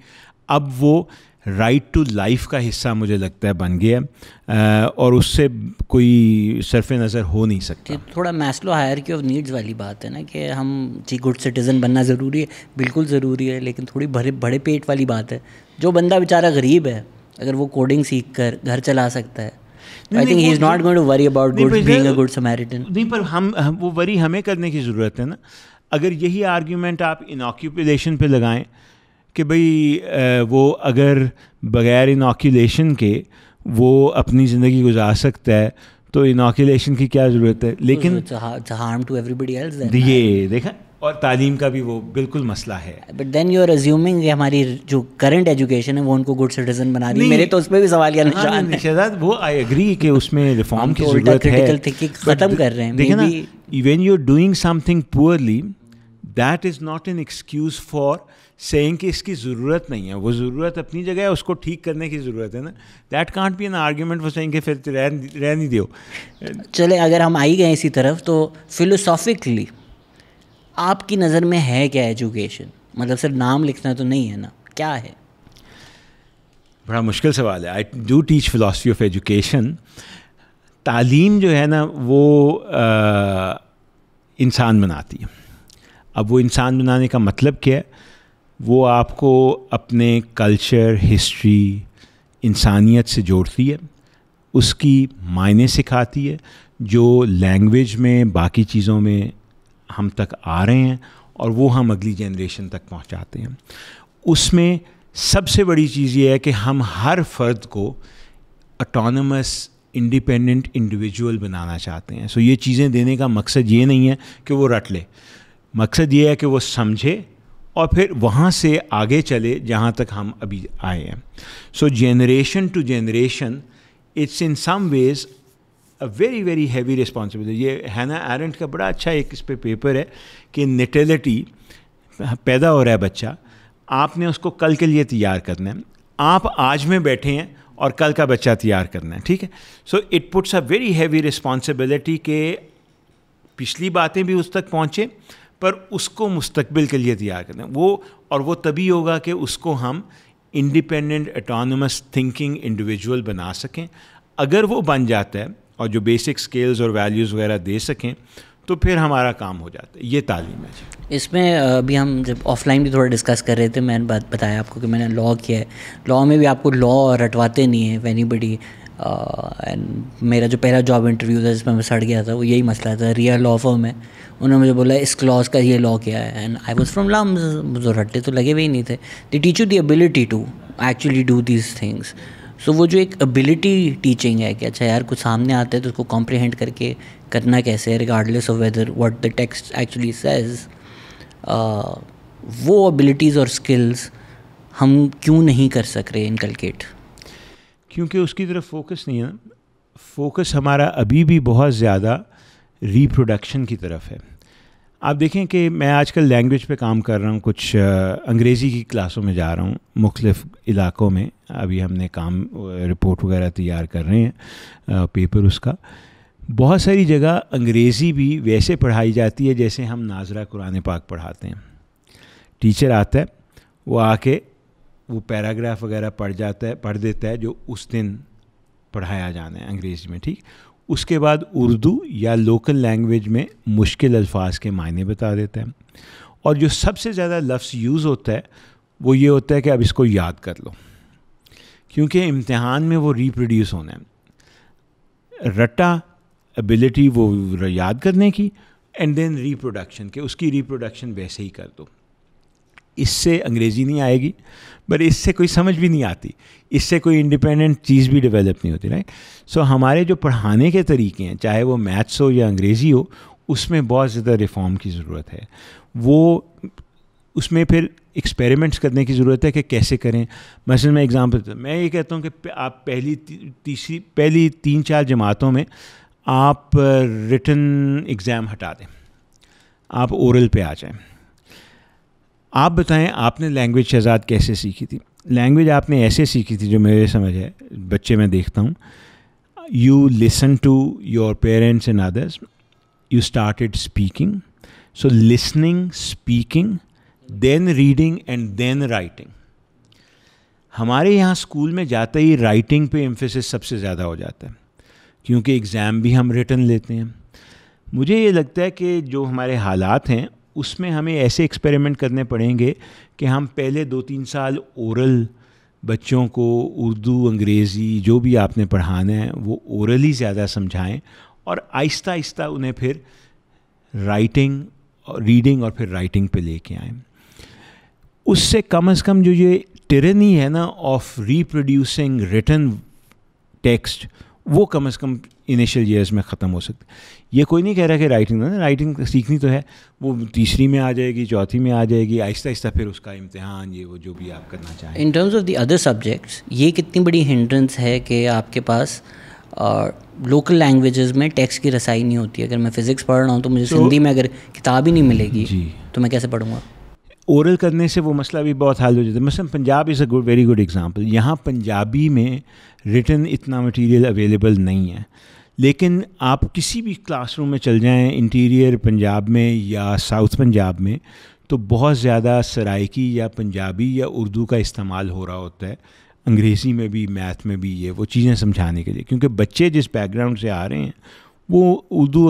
اب وہ رائٹ ٹو لائف کا حصہ مجھے لگتا ہے بن گیا, اور اس سے کوئی صرف نظر ہو نہیں سکتا. تھوڑا میسلو ہائرارکی آف نیڈز والی بات ہے نا, کہ ہم جی گڈ سٹیزن بننا ضروری ہے, بالکل ضروری ہے, لیکن تھوڑی بڑے پیٹ والی بات ہے. جو بندہ بیچارہ غریب ہے, اگر وہ کوڈنگ سیکھ کر گھر چلا سکتا ہے, I think he is not going to worry about being a good Samaritan. نہیں, پر وہ وری ہمیں کرنے کی ضرورت ہے نا. اگر یہی آرگیومنٹ آپ اناکیوپیشن پہ لگائیں کہ بھئی وہ اگر بغیر اناکیولیشن کے وہ اپنی زندگی گزار سکتا ہے, تو اناکیولیشن کی کیا ضرورت ہے. لیکن harm to everybody else then. یہ دیکھا, اور تعلیم کا بھی وہ بالکل مسئلہ ہے. But then you are assuming کہ ہماری جو کرنٹ ایجوکیشن ہے وہ ان کو گڈ سٹیزن بنا رہی ہے. میرے تو اس پہ بھی سوال یا نشان ہے شہزاد. وہ آئی ایگری کہ اس میں ریفارم کی ضرورت ہے, کریٹیکل تھنکنگ ختم کر رہے ہیں. دیکھیں نا, when you are doing something poorly, that is not an excuse for saying کہ اس کی ضرورت نہیں ہے. وہ ضرورت اپنی جگہ ہے, اس کو ٹھیک کرنے کی ضرورت ہے نا. That can't be an argument for saying کہ پھر رہ نہیں دیو. چلے اگر ہم آئی گئے اسی طرف, تو فلوسافکلی آپ کی نظر میں ہے کیا ایجوکیشن؟ مطلب صرف نام لکھنا تو نہیں ہے نا, کیا ہے؟ بڑا مشکل سوال ہے. I do teach philosophy of education. تعلیم جو ہے نا وہ انسان بناتی ہے. اب وہ انسان بنانے کا مطلب کیا ہے؟ وہ آپ کو اپنے کلچر, ہسٹری, انسانیت سے جوڑتی ہے, اس کی معنی سکھاتی ہے, جو لینگویج میں باقی چیزوں میں ہم تک آ رہے ہیں, اور وہ ہم اگلی جنریشن تک پہنچاتے ہیں. اس میں سب سے بڑی چیز یہ ہے کہ ہم ہر فرد کو اٹانومس انڈیپینڈنٹ انڈیویجول بنانا چاہتے ہیں. سو یہ چیزیں دینے کا مقصد یہ نہیں ہے کہ وہ رٹ لے, مقصد یہ ہے کہ وہ سمجھے اور پھر وہاں سے آگے چلے جہاں تک ہم ابھی آئے ہیں. So generation to generation it's in some ways a very very heavy responsibility. یہ ہینا ایرنٹ کا بڑا اچھا ایک اس پہ پیپر ہے کہ نیٹیلٹی, پیدا ہو رہا ہے بچہ, آپ نے اس کو کل کے لیے تیار کرنا ہے. آپ آج میں بیٹھے ہیں اور کل کا بچہ تیار کرنا ہے, ٹھیک ہے. So it puts a very heavy responsibility کہ پچھلی باتیں بھی اس تک پہنچے, پر اس کو مستقبل کے لیے تیار کرنا ہے. وہ تبھی ہوگا کہ اس کو ہم انڈیپینڈنٹ اٹانومس تھنکنگ انڈیویجول بنا سکیں. اگر وہ بن جاتا ہے اور جو بیسک اسکلز اور ویلیوز وغیرہ دے سکیں تو پھر ہمارا کام ہو جاتا ہے. یہ تعلیم ہے. اس میں ابھی ہم جب آف لائن بھی تھوڑا ڈسکس کر رہے تھے, میں نے بتایا آپ کو کہ میں نے لاء کیا ہے. لاء میں بھی آپ کو لاء رٹواتے نہیں ہیں اینی بڈی. میرا جو پہلا جاب انٹرویو تھا جس میں سڑ گیا تھا وہ یہی مسئلہ تھا. ریئل لاء فرم ہے, انہوں نے مجھے بولا اس کلاس کا یہ لاء کیا ہے, and I was from LUMS. رٹے تو لگے ہوئے ہی نہیں تھے. They teach you the ability to actually do these things. So وہ جو ایک ایبلٹی ٹیچنگ ہے کہ اچھا یار کچھ سامنے آتا ہے تو اس کو کمپریہینڈ کر کے کرنا کیسے ہے, regardless of whether what the text actually says, وہ ایبلٹیز اور اسکلز ہم کیوں نہیں کر سک رہے انکلکیٹ؟ کیونکہ اس کی طرف فوکس نہیں ہے. فوکس ہمارا ابھی بھی بہت زیادہ ریپروڈکشن کی طرف ہے. آپ دیکھیں کہ میں آج کل لینگویج پہ کام کر رہا ہوں, کچھ انگریزی کی کلاسوں میں جا رہا ہوں مختلف علاقوں میں. ابھی ہم نے کام رپورٹ وغیرہ تیار کر رہے ہیں, پیپر اس کا. بہت ساری جگہ انگریزی بھی ویسے پڑھائی جاتی ہے جیسے ہم ناظرہ قرآن پاک پڑھاتے ہیں. ٹیچر آتا ہے, وہ آ کے وہ پیراگراف وغیرہ پڑھ دیتا ہے جو اس دن پڑھایا جانا ہے انگریزی میں, ٹھیک. اس کے بعد اردو یا لوکل لینگویج میں مشکل الفاظ کے معنی بتا دیتا ہے. اور جو سب سے زیادہ لفظ یوز ہوتا ہے وہ یہ ہوتا ہے کہ اب اس کو یاد کر لو, کیونکہ امتحان میں وہ ریپروڈیوس ہونا ہے. رٹا ایبلٹی وہ یاد کرنے کی, اینڈ دین ریپروڈکشن کہ اس کی ریپروڈکشن ویسے ہی کر دو. اس سے انگریزی نہیں آئے گی, بٹ اس سے کوئی سمجھ بھی نہیں آتی, اس سے کوئی انڈیپینڈنٹ چیز بھی ڈیولپ نہیں ہوتی, رائٹ. سو ہمارے جو پڑھانے کے طریقے ہیں, چاہے وہ میتھس ہو یا انگریزی ہو, اس میں بہت زیادہ ریفارم کی ضرورت ہے. وہ اس میں پھر ایکسپیریمنٹس کرنے کی ضرورت ہے کہ کیسے کریں. مثلا میں ایگزامپل میں یہ کہتا ہوں کہ آپ پہلی 3-4 جماعتوں میں آپ ریٹن ایگزام ہٹا دیں, آپ اورل پہ آ جائیں. آپ بتائیں آپ نے لینگویج شہزاد کیسے سیکھی تھی؟ لینگویج آپ نے ایسے سیکھی تھی, جو میرے سمجھ ہے, بچے میں دیکھتا ہوں, you listen to your parents and others, you started speaking. So listening, speaking, then reading and then writing. ہمارے یہاں اسکول میں جاتے ہی رائٹنگ پہ ایمفیسس سب سے زیادہ ہو جاتا ہے, کیونکہ ایگزام بھی ہم ریٹن لیتے ہیں. مجھے یہ لگتا ہے کہ جو ہمارے حالات ہیں اس میں ہمیں ایسے ایکسپیریمنٹ کرنے پڑیں گے کہ ہم پہلے 2-3 سال اورل بچوں کو اردو, انگریزی جو بھی آپ نے پڑھانا ہے وہ اورلی زیادہ سمجھائیں, اور آہستہ آہستہ انہیں پھر رائٹنگ, ریڈنگ اور پھر رائٹنگ پہ لے کے آئیں. اس سے کم از کم جو یہ ٹیرنی ہے نا آف ریپروڈیوسنگ ریٹن ٹیکسٹ, وہ کم از کم انیشیل ایئرز میں ختم ہو سکتی. یہ کوئی نہیں کہہ رہا کہ رائٹنگ سیکھنی تو ہے, وہ تیسری میں آ جائے گی, چوتھی میں آ جائے گی, آہستہ آہستہ پھر اس کا امتحان, یہ وہ جو بھی آپ کرنا چاہیں. ان terms of the other subjects یہ کتنی بڑی ہنڈرنس ہے کہ آپ کے پاس لوکل لینگویجز میں ٹیکسٹ کی رسائی نہیں ہوتی. اگر میں فزکس پڑھ رہا ہوں تو مجھے سندھی میں اگر کتاب ہی نہیں ملے گی تو میں کیسے پڑھوں گا؟ اورل کرنے سے وہ مسئلہ بھی بہت حل ہو جاتا ہے. مثلا پنجاب از اے ویری گڈ ایگزامپل. یہاں پنجابی میں ریٹن اتنا مٹیریل اویلیبل نہیں ہے, لیکن آپ کسی بھی کلاس روم میں چل جائیں انٹیریئر پنجاب میں یا ساؤتھ پنجاب میں, تو بہت زیادہ سرائکی یا پنجابی یا اردو کا استعمال ہو رہا ہوتا ہے, انگریزی میں بھی, میتھ میں بھی, یہ وہ چیزیں سمجھانے کے لیے. کیونکہ بچے جس بیک گراؤنڈ سے آ رہے ہیں وہ اردو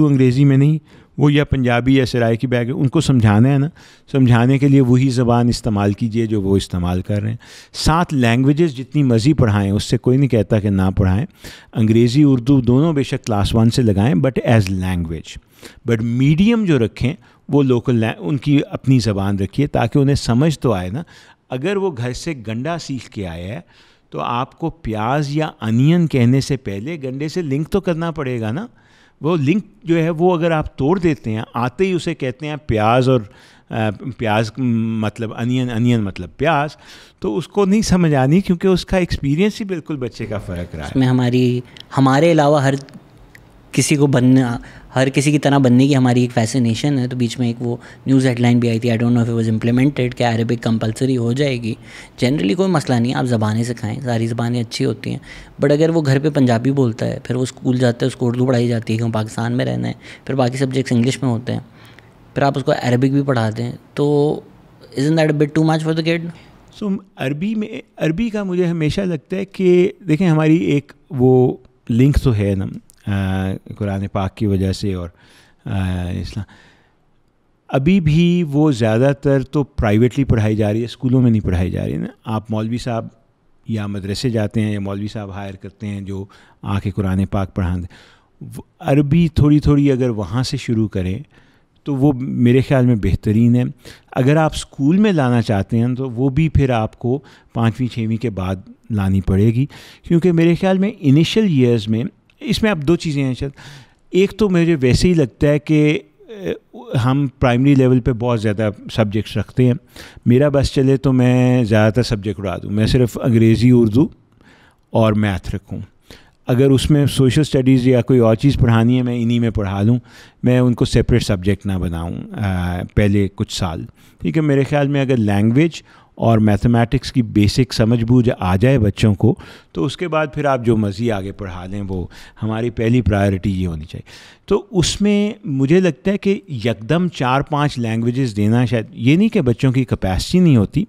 انگریزی میں نہیں, وہ یا پنجابی یا سرائکی بیک, ان کو سمجھانا ہے نا, سمجھانے کے لیے وہی زبان استعمال کیجیے جو وہ استعمال کر رہے ہیں. 7 لینگویجز جتنی مرضی پڑھائیں, اس سے کوئی نہیں کہتا کہ نہ پڑھائیں. انگریزی اردو دونوں بے شک کلاس 1 سے لگائیں, but as language. But medium جو رکھیں وہ لوکل, ان کی اپنی زبان رکھیے تاکہ انہیں سمجھ تو آئے نا. اگر وہ گھر سے گنڈا سیکھ کے آیا ہے تو آپ کو پیاز یا انین کہنے سے پہلے گنڈے سے لنک تو کرنا پڑے گا نا. وہ لنک جو ہے وہ اگر آپ توڑ دیتے ہیں, آتے ہی اسے کہتے ہیں پیاز, اور پیاز مطلب انین مطلب پیاز, تو اس کو نہیں سمجھ آنی, کیونکہ اس کا ایکسپیرینس ہی بالکل بچے کا فرق رہا ہے. اس میں ہمارے علاوہ ہر کسی کی طرح بننے کی ہماری ایک فیسینیشن ہے. تو بیچ میں ایک وہ نیوز ہیڈ لائن بھی آئی تھی, I don't know if it was implemented, کہ عربک کمپلسری ہو جائے گی. جنرلی کوئی مسئلہ نہیں, آپ زبانیں سکھائیں, ساری زبانیں اچھی ہوتی ہیں. بٹ اگر وہ گھر پہ پنجابی بولتا ہے, پھر وہ اسکول جاتا ہے, اس کو اردو پڑھائی جاتی ہے کہ وہ پاکستان میں رہنا ہے, پھر باقی سبجیکٹس انگلش میں ہوتے ہیں, پھر آپ اس کو عربک بھی پڑھا دیں, تو isn't that a bit too much for the kid? عربی کا مجھے ہمیشہ لگتا ہے کہ دیکھیں ہماری ایک وہ لنک تو ہے نا قرآن پاک کی وجہ سے اور اسلام. ابھی بھی وہ زیادہ تر تو پرائیویٹلی پڑھائی جا رہی ہے, اسکولوں میں نہیں پڑھائی جا رہی ہے نا. آپ مولوی صاحب یا مدرسے جاتے ہیں یا مولوی صاحب ہائر کرتے ہیں جو آ کے قرآن پاک پڑھاتے ہیں. عربی تھوڑی تھوڑی اگر وہاں سے شروع کریں تو وہ میرے خیال میں بہترین ہے. اگر آپ اسکول میں لانا چاہتے ہیں تو وہ بھی پھر آپ کو 5ویں 6ویں کے بعد لانی پڑے گی, کیونکہ میرے خیال میں انیشل ایئرز میں اس میں اب 2 چیزیں ہیں. ایک تو مجھے ویسے ہی لگتا ہے کہ ہم پرائمری لیول پہ بہت زیادہ سبجیکٹس رکھتے ہیں. میرا بس چلے تو میں زیادہ تر سبجیکٹ اڑا دوں, میں صرف انگریزی, اردو اور میتھ رکھوں. اگر اس میں سوشل اسٹڈیز یا کوئی اور چیز پڑھانی ہے میں انہی میں پڑھا لوں, میں ان کو سپریٹ سبجیکٹ نہ بناؤں پہلے کچھ سال. ٹھیک ہے, میرے خیال میں اگر لینگویج اور میتھمیٹکس کی بیسک سمجھ بوجھ آ جائے بچوں کو تو اس کے بعد پھر آپ جو مرضی آگے پڑھا لیں, وہ ہماری پہلی پرائیورٹی یہ ہونی چاہیے. تو اس میں مجھے لگتا ہے کہ یکدم 4-5 لینگویجز دینا, شاید یہ نہیں کہ بچوں کی کیپیسٹی نہیں ہوتی,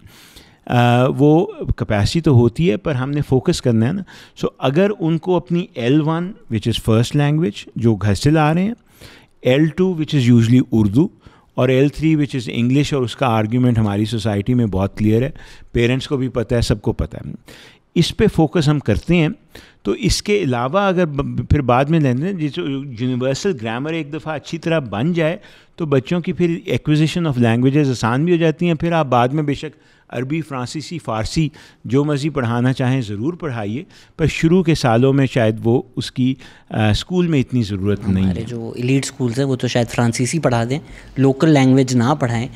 وہ کیپیسٹی تو ہوتی ہے, پر ہم نے فوکس کرنا ہے نا. سو اگر ان کو اپنی L1 وچ از فرسٹ لینگویج جو گھر سے لا رہے ہیں, L2 which is usually Urdu, اور L3 وچ از انگلش, اور اس کا آرگیومنٹ ہماری سوسائٹی میں بہت کلیئر ہے, پیرنٹس کو بھی پتہ ہے, سب کو پتہ ہے. اس پہ فوکس ہم کرتے ہیں. تو اس کے علاوہ اگر پھر بعد میں لینے جس یونیورسل گرامر ایک دفعہ اچھی طرح بن جائے تو بچوں کی پھر ایکوزیشن آف لینگویجز آسان بھی ہو جاتی ہیں. پھر آپ بعد میں بے شک عربی, فرانسیسی, فارسی جو مرضی پڑھانا چاہیں ضرور پڑھائیے, پر شروع کے سالوں میں شاید وہ اس کی اسکول میں اتنی ضرورت نہیں ہے. ہمارے جو ایلیٹ اسکولس ہیں وہ تو شاید فرانسیسی پڑھا دیں, لوکل لینگویج نہ پڑھائیں.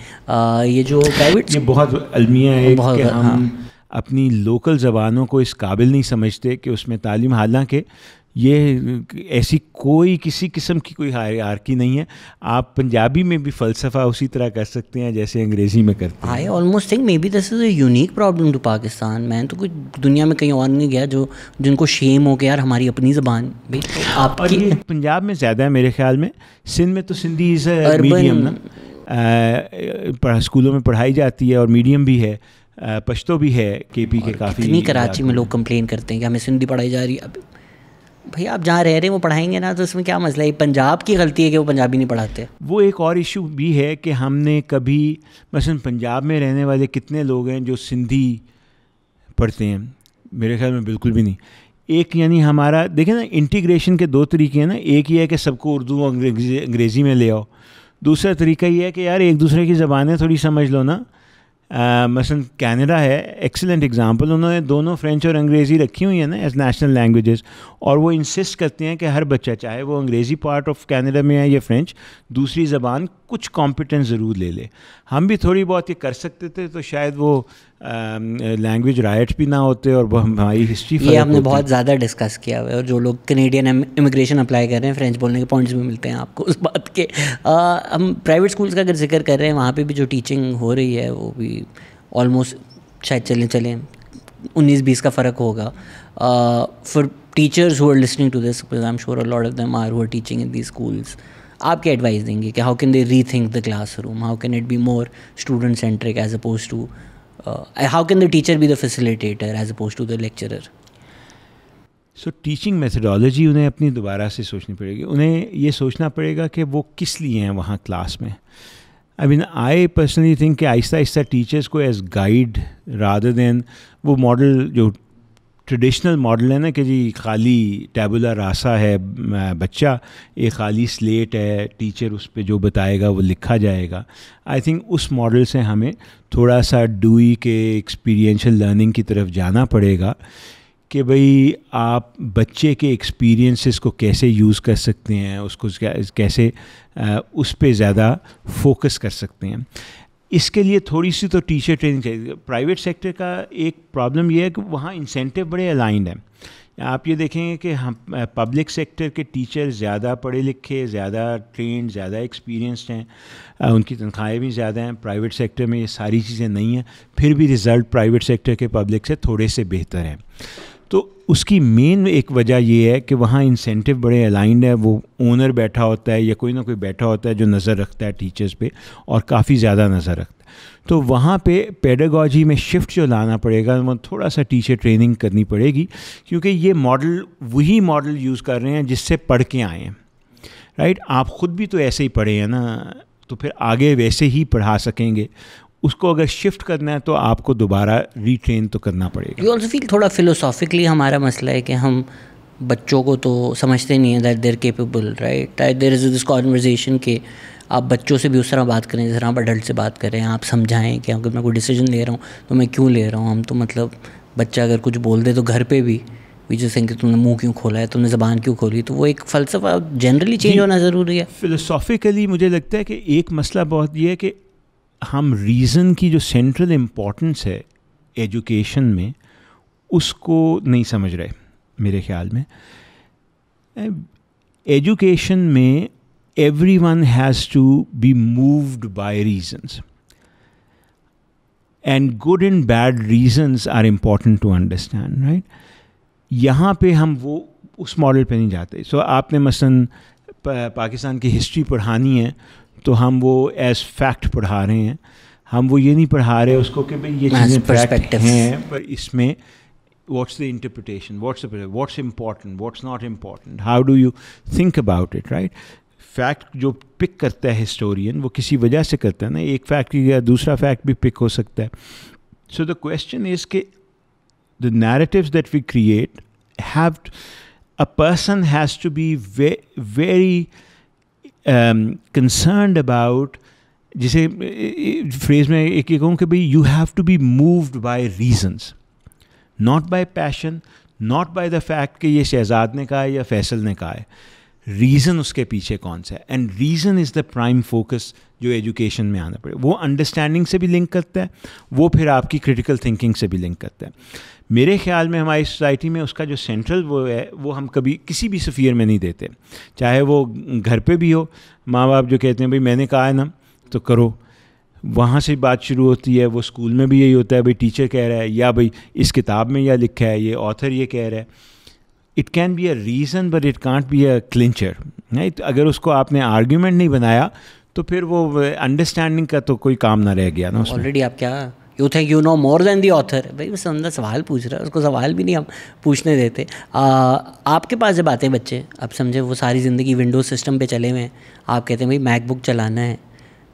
یہ جو پرائیویٹ, یہ بہت المیہ ہے کہ ہم اپنی لوکل زبانوں کو اس قابل نہیں سمجھتے کہ اس میں تعلیم, حالانکہ یہ ایسی کوئی کسی قسم کی کوئی ہائرارکی نہیں ہے. آپ پنجابی میں بھی فلسفہ اسی طرح کر سکتے ہیں جیسے انگریزی میں کرتے ہیں. I almost think may be this is a unique problem to Pakistan. میں تو کچھ دنیا میں کہیں اور نہیں گیا جن کو شیم ہو کہ یار ہماری اپنی زبان بھی. اور یہ پنجاب میں زیادہ ہے میرے خیال میں, سندھ میں تو سندھی از اے میڈیم نا, اسکولوں میں پڑھائی جاتی ہے اور میڈیم بھی ہے, پشتو بھی ہے کے پی کے کافی. اتنی کراچی میں لوگ کمپلین کرتے ہیں کہ ہمیں سندھی پڑھائی جا رہی ہے. اب بھائی آپ جہاں رہ رہے ہیں وہ پڑھائیں گے نا, تو اس میں کیا مسئلہ ہے؟ پنجاب کی غلطی ہے کہ وہ پنجابی نہیں پڑھاتے. وہ ایک اور ایشو بھی ہے کہ ہم نے کبھی مثلا پنجاب میں رہنے والے کتنے لوگ ہیں جو سندھی پڑھتے ہیں؟ میرے خیال میں بالکل بھی نہیں. ایک یعنی ہمارا دیکھیں نا, انٹیگریشن کے 2 طریقے ہیں نا. ایک یہ ہے کہ سب کو اردو انگریزی میں لے آؤ. دوسرا طریقہ یہ ہے کہ یار ایک دوسرے کی زبانیں تھوڑی سمجھ لو نا. مثلا کینیڈا ہے ایکسلنٹ ایگزامپل, انہوں نے دونوں فرینچ اور انگریزی رکھی ہوئی ہیں نا ایز نیشنل لینگویجز, اور وہ انسسٹ کرتے ہیں کہ ہر بچہ چاہے وہ انگریزی پارٹ آف کینیڈا میں ہے یا فرینچ, دوسری زبان کچھ کمپیٹنس ضرور لے لے. ہم بھی تھوڑی بہت یہ کر سکتے تھے تو شاید وہ لینگویج رائٹس بھی نہ ہوتے اور وہ ہماری ہسٹری. یہ ہم نے بہت زیادہ ڈسکس کیا ہوا ہے, اور جو لوگ کینیڈین امیگریشن اپلائی کر رہے ہیں فرینچ بولنے کے پوائنٹس بھی ملتے ہیں آپ کو اس بات کے. ہم پرائیویٹ اسکولس کا اگر ذکر کر رہے ہیں, وہاں پہ بھی جو ٹیچنگ ہو رہی ہے وہ بھی آلموسٹ شاید چلیں 19-20 کا فرق ہوگا. For teachers who are listening to this, I'm sure a lot of them are who are teaching in these schools, آپ کیا ایڈوائز دیں گے کہ how can they rethink the classroom, how can it be more student centric as opposed to how can the teacher be the facilitator as opposed to the lecturer? So teaching methodology انہیں اپنی دوبارہ سے سوچنی پڑے گی. انہیں یہ سوچنا پڑے گا کہ وہ کس لیے ہیں وہاں کلاس میں. آئی پرسنلی تھنک کہ آہستہ آہستہ ٹیچرس کو ایز گائیڈ رادر دین وہ ماڈل جو ٹریڈیشنل ماڈل ہے نا کہ جی خالی ٹیبولا راسا ہے بچہ, ایک خالی سلیٹ ہے, ٹیچر اس پہ جو بتائے گا وہ لکھا جائے گا. آئی تھنک اس ماڈل سے ہمیں تھوڑا سا ڈوئی کے ایکسپیرینشل لرننگ کی طرف جانا پڑے گا کہ بھئی آپ بچے کے ایکسپیرینسز کو کیسے یوز کر سکتے ہیں, اس کو کیسے اس پہ زیادہ فوکس کر سکتے ہیں. اس کے لیے تھوڑی سی تو ٹیچر ٹریننگ چاہیے. پرائیویٹ سیکٹر کا ایک پرابلم یہ ہے کہ وہاں انسینٹیو بڑے الائنڈ ہیں. آپ یہ دیکھیں گے کہ ہم پبلک سیکٹر کے ٹیچر زیادہ پڑھے لکھے, زیادہ ٹرینڈ, زیادہ ایکسپیرینسڈ ہیں, ان کی تنخواہیں بھی زیادہ ہیں. پرائیویٹ سیکٹر میں یہ ساری چیزیں نہیں ہیں, پھر بھی رزلٹ پرائیویٹ سیکٹر کے پبلک سے تھوڑے سے بہتر ہیں. تو اس کی مین ایک وجہ یہ ہے کہ وہاں انسینٹیو بڑے الائنڈ ہے, وہ اونر بیٹھا ہوتا ہے یا کوئی نہ کوئی بیٹھا ہوتا ہے جو نظر رکھتا ہے ٹیچرز پہ, اور کافی زیادہ نظر رکھتا ہے. تو وہاں پہ پیڈاگوجی میں شفٹ جو لانا پڑے گا, وہ تھوڑا سا ٹیچر ٹریننگ کرنی پڑے گی, کیونکہ یہ ماڈل وہی ماڈل یوز کر رہے ہیں جس سے پڑھ کے آئے ہیں, رائٹ. آپ خود بھی تو ایسے ہی پڑھے ہیں نا, تو پھر آگے ویسے ہی پڑھا سکیں گے. اس کو اگر شفٹ کرنا ہے تو آپ کو دوبارہ ری ٹرین تو کرنا پڑے گا. یو آلسو فیل تھوڑا فلوسافکلی ہمارا مسئلہ ہے کہ ہم بچوں کو تو سمجھتے نہیں ہیں that there capable, right. There is this conversation کہ آپ بچوں سے بھی اس طرح بات کریں جس طرح آپ اڈلٹ سے بات کریں, آپ سمجھائیں کہ اگر میں کوئی ڈیسیجن لے رہا ہوں تو میں کیوں لے رہا ہوں. ہم تو مطلب بچہ اگر کچھ بول دے تو گھر پہ بھی جیسے کہ تم نے منہ کیوں کھولا ہے, تم نے زبان کیوں کھولی, تو وہ ایک فلسفہ جنرلی چینج ہونا ضروری ہے. فلسافیکلی مجھے لگتا ہے کہ ایک مسئلہ بہت یہ ہے کہ ہم ریزن کی جو سینٹرل امپورٹنس ہے ایجوکیشن میں اس کو نہیں سمجھ رہے. میرے خیال میں ایجوکیشن میں everyone has to be moved by reasons, and good and bad reasons are important to understand, right. یہاں پہ ہم وہ اس ماڈل پہ نہیں جاتے. سو آپ نے مثلاً پاکستان کی ہسٹری پڑھانی ہے تو ہم وہ ایز فیکٹ پڑھا رہے ہیں, ہم وہ یہ نہیں پڑھا رہے اس کو کہ بھئی یہ چیزیں فیکٹ ہیں, پر اس میں what's the interpretation, what's important, what's not important, how do you think about it, right. Fact جو پک کرتا ہے ہسٹورین وہ کسی وجہ سے کرتا ہے نا, ایک فیکٹ کی یا دوسرا فیکٹ بھی پک ہو سکتا ہے. سو دا کویسچن از کہ the narratives that we create a person has to be very concerned about, جسے phrase میں ایک کہوں کہ بھئی you have to be moved by reasons, not by passion, not by the fact کہ یہ شہزاد نے کہا ہے یا فیصل نے کہا ہے. ریزن اس کے پیچھے کون سا ہے, and reason is the prime focus جو ایجوکیشن میں آنا پڑے. وہ انڈرسٹینڈنگ سے بھی لنک کرتا ہے, وہ پھر آپ کی کریٹیکل تھنکنگ سے بھی لنک کرتا ہے. میرے خیال میں ہماری سوسائٹی میں اس کا جو سینٹرل وہ ہے وہ ہم کبھی کسی بھی سفیر میں نہیں دیتے, چاہے وہ گھر پہ بھی ہو, ماں باپ جو کہتے ہیں بھئی میں نے کہا ہے نا تو کرو, وہاں سے بات شروع ہوتی ہے. وہ اسکول میں بھی یہی ہوتا ہے, بھئی ٹیچر کہہ رہا ہے یا بھئی اس کتاب میں یہ لکھا ہے, یہ آتھر یہ کہہ رہا ہے. It can be a reason but it can't be a clincher, right. اگر اس کو آپ نے آرگیومنٹ نہیں بنایا تو پھر وہ انڈرسٹینڈنگ کا تو کوئی کام نہ رہ گیا نا. آلریڈی آپ کیا you think you know more than the author, بھائی بس اندر سوال پوچھ رہا ہے, اس کو سوال بھی نہیں ہم پوچھنے دیتے. آپ کے پاس جب آتے ہیں بچے, اب سمجھے وہ ساری زندگی ونڈوز سسٹم پہ چلے ہوئے ہیں, آپ کہتے ہیں بھائی میک بک چلانا ہے,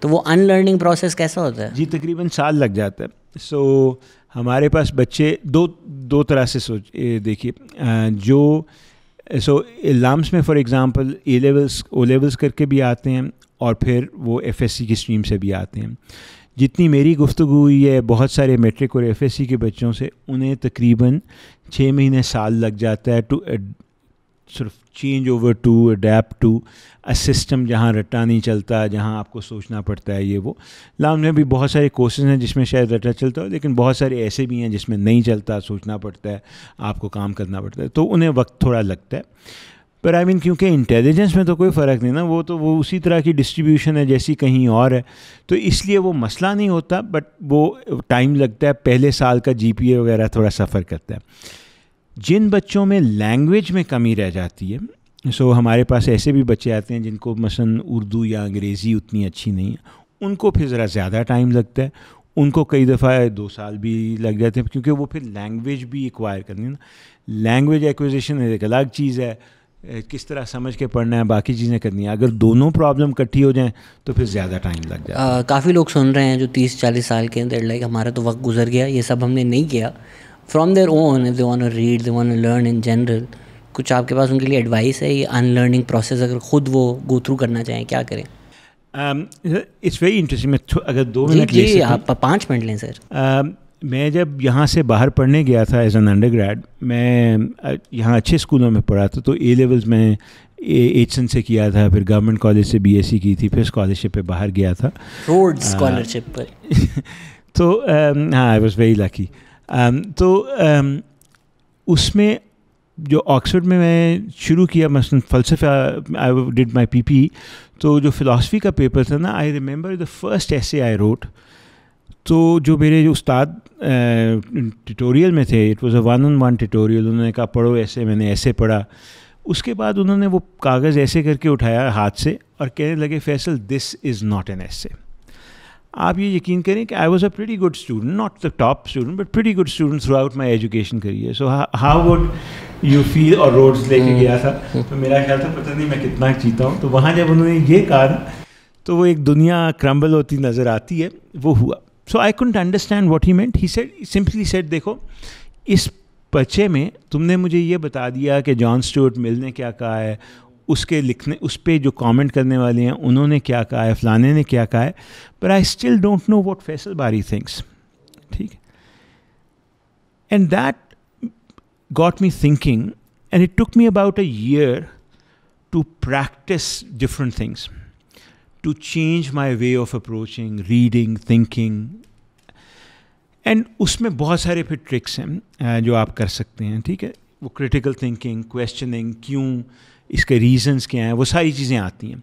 تو وہ ان لرننگ پروسیس کیسا ہوتا ہے؟ جی تقریباً سال لگ جاتا ہے. سو ہمارے پاس بچے دو طرح سے دیکھیے, جو سو لامس میں فار ایگزامپل او لیولس کر کے بھی آتے ہیں اور پھر وہ ایف ایس سی کی اسٹریم سے بھی آتے ہیں. جتنی میری گفتگو ہوئی ہے بہت سارے میٹرک اور ایف ایس سی کے بچوں سے, انہیں تقریباً 6 مہینے سال لگ جاتا ہے ٹو صرف change over to adapt to a system جہاں رٹا نہیں چلتا, جہاں آپ کو سوچنا پڑتا ہے. یہ وہ لام میں بھی بہت سارے کورسز ہیں جس میں شاید رٹا چلتا ہو, لیکن بہت سارے ایسے بھی ہیں جس میں نہیں چلتا, سوچنا پڑتا ہے, آپ کو کام کرنا پڑتا ہے, تو انہیں وقت تھوڑا لگتا ہے. پر آئی مین کیونکہ انٹیلیجنس میں تو کوئی فرق نہیں نا, وہ اسی طرح کی ڈسٹریبیوشن ہے جیسی کہیں اور ہے, تو اس لیے وہ مسئلہ نہیں ہوتا, بٹ وہ ٹائم لگتا ہے. پہلے سال کا جی پی اے وغیرہ تھوڑا سفر کرتا ہے. جن بچوں میں لینگویج میں کمی رہ جاتی ہے, سو ہمارے پاس ایسے بھی بچے آتے ہیں جن کو مثلاً اردو یا انگریزی اتنی اچھی نہیں ہے, ان کو پھر ذرا زیادہ ٹائم لگتا ہے. ان کو کئی دفعہ 2 سال بھی لگ جاتے ہیں, کیونکہ وہ پھر لینگویج بھی ایکوائر کرنی ہے نا. لینگویج ایکوزیشن ایک الگ چیز ہے, کس طرح سمجھ کے پڑھنا ہے, باقی چیزیں کرنی ہیں. اگر دونوں پرابلم کٹھی ہو جائیں تو پھر زیادہ ٹائم لگ جائے. کافی لوگ سن رہے ہیں جو 30-40 سال کے اندر لائک ہمارا تو وقت گزر گیا, یہ سب ہم نے نہیں کیا. From there on if they want to read, they want to learn in general, کچھ آپ کے پاس ان کے لیے ایڈوائس ہے؟ یہ ان لرننگ پروسیس اگر خود وہ گو تھرو کرنا چاہیں کیا کریں؟ It's very interesting. میں اگر 2 منٹ لے جی آپ 5 منٹ لیں سر. میں جب یہاں سے باہر پڑھنے گیا تھا ایز این انڈر گریڈ, میں یہاں اچھے اسکولوں میں پڑھا تھا, تو اے لیولز میں ایچسن سے کیا تھا, پھر گورنمنٹ کالج سے بی ایس سی کی تھی, پھر اسکالرشپ پہ باہر گیا تھا, روڈ اسکالرشپ پر. تو ہاں آئی واز ویری لکی. تو اس میں جو آکسفورڈ میں شروع کیا مثلاً فلسفہ, آئی ڈڈ مائی پی پی, تو جو فلاسفی کا پیپر تھا نا, آئی ریممبر دا فرسٹ ایسے آئی روٹ, تو جو میرے جو استاد ٹیٹوریل میں تھے, it was a 1-on-1 tutorial, انہوں نے کہا پڑھو ایسے, میں نے ایسے پڑھا. اس کے بعد انہوں نے وہ کاغذ ایسے کر کے اٹھایا ہاتھ سے اور کہنے لگے Faisal this is not an essay. آپ یہ یقین کریں کہ I was a pretty good student, not the top student but pretty good student throughout my education career. So how would you feel, اور روڈز لے کے گیا تھا تو میرا خیال تھا پتہ نہیں میں کتنا چیتا ہوں. تو وہاں جب انہوں نے یہ کہا تو وہ ایک دنیا کرمبل ہوتی نظر آتی ہے, وہ ہوا. So I can't understand what he meant. He said simply said دیکھو اس پرچے میں تم نے مجھے یہ بتا دیا کہ جان اسٹیورٹ مل نے کیا کہا ہے, اس کے لکھنے, اس پہ جو کامنٹ کرنے والے ہیں انہوں نے کیا کہا ہے, فلانے نے کیا کہا ہے, but I still don't know what Faisal Bari thinks. ٹھیک ہے, and that got me thinking and it took me about a year to practice different things, to change my way of approaching reading thinking. And اس میں بہت سارے پھر tricks ہیں جو آپ کر سکتے ہیں. ٹھیک ہے, وہ کریٹیکل تھنکنگ, کویسچننگ, کیوں, اس کے ریزنس کیا ہیں, وہ ساری چیزیں آتی ہیں.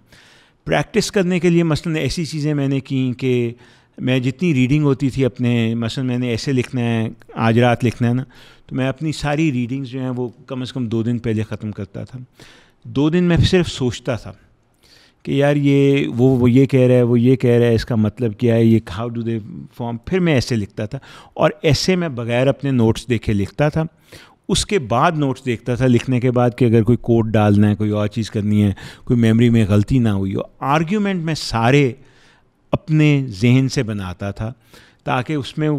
پریکٹس کرنے کے لیے مثلاً ایسی چیزیں میں نے کیں کہ میں جتنی ریڈنگ ہوتی تھی اپنے, مثلاً میں نے ایسے لکھنا ہے, آج رات لکھنا ہے نا, تو میں اپنی ساری ریڈنگز جو ہیں وہ کم از کم 2 دن پہلے ختم کرتا تھا. 2 دن میں صرف سوچتا تھا کہ یار یہ وہ یہ کہہ رہا ہے, وہ یہ کہہ رہا ہے, اس کا مطلب کیا ہے, یہ ہاؤ ڈو دے فارم. پھر میں ایسے لکھتا تھا, اور ایسے میں بغیر اپنے نوٹس دیکھے لکھتا تھا. اس کے بعد نوٹس دیکھتا تھا لکھنے کے بعد کہ اگر کوئی کوڈ ڈالنا ہے, کوئی اور چیز کرنی ہے, کوئی میموری میں غلطی نہ ہوئی ہو. آرگیومنٹ میں سارے اپنے ذہن سے بناتا تھا تاکہ اس میں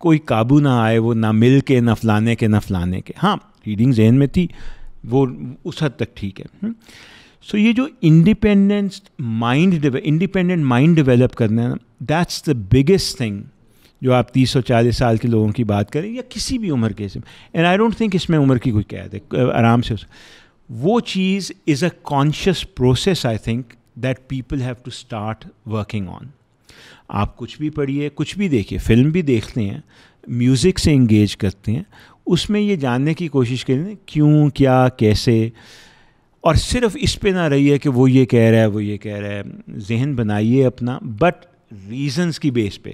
کوئی قابو نہ آئے, وہ نہ مل کے نہ فلانے کے نہ فلانے کے. ہاں ریڈنگ ذہن میں تھی, وہ اس حد تک ٹھیک ہے. سو یہ جو انڈیپینڈنٹ مائنڈ ڈیولپ کرنا ہے نا, دیٹس دا بگیسٹ تھنگ جو آپ 30 اور 40 سال کے لوگوں کی بات کریں یا کسی بھی عمر کے. اینڈ آئی ڈونٹ تھنک اس میں عمر کی کوئی قید ہے, آرام سے وہ چیز is a conscious process. I think that people have to start working on. آپ کچھ بھی پڑھیے, کچھ بھی دیکھیے, فلم بھی دیکھتے ہیں, میوزک سے انگیج کرتے ہیں, اس میں یہ جاننے کی کوشش کریں کیوں, کیا, کیسے, اور صرف اس پہ نہ رہیے کہ وہ یہ کہہ رہا ہے, وہ یہ کہہ رہا ہے. ذہن بنائیے اپنا, بٹ ریزنس کی بیس پہ.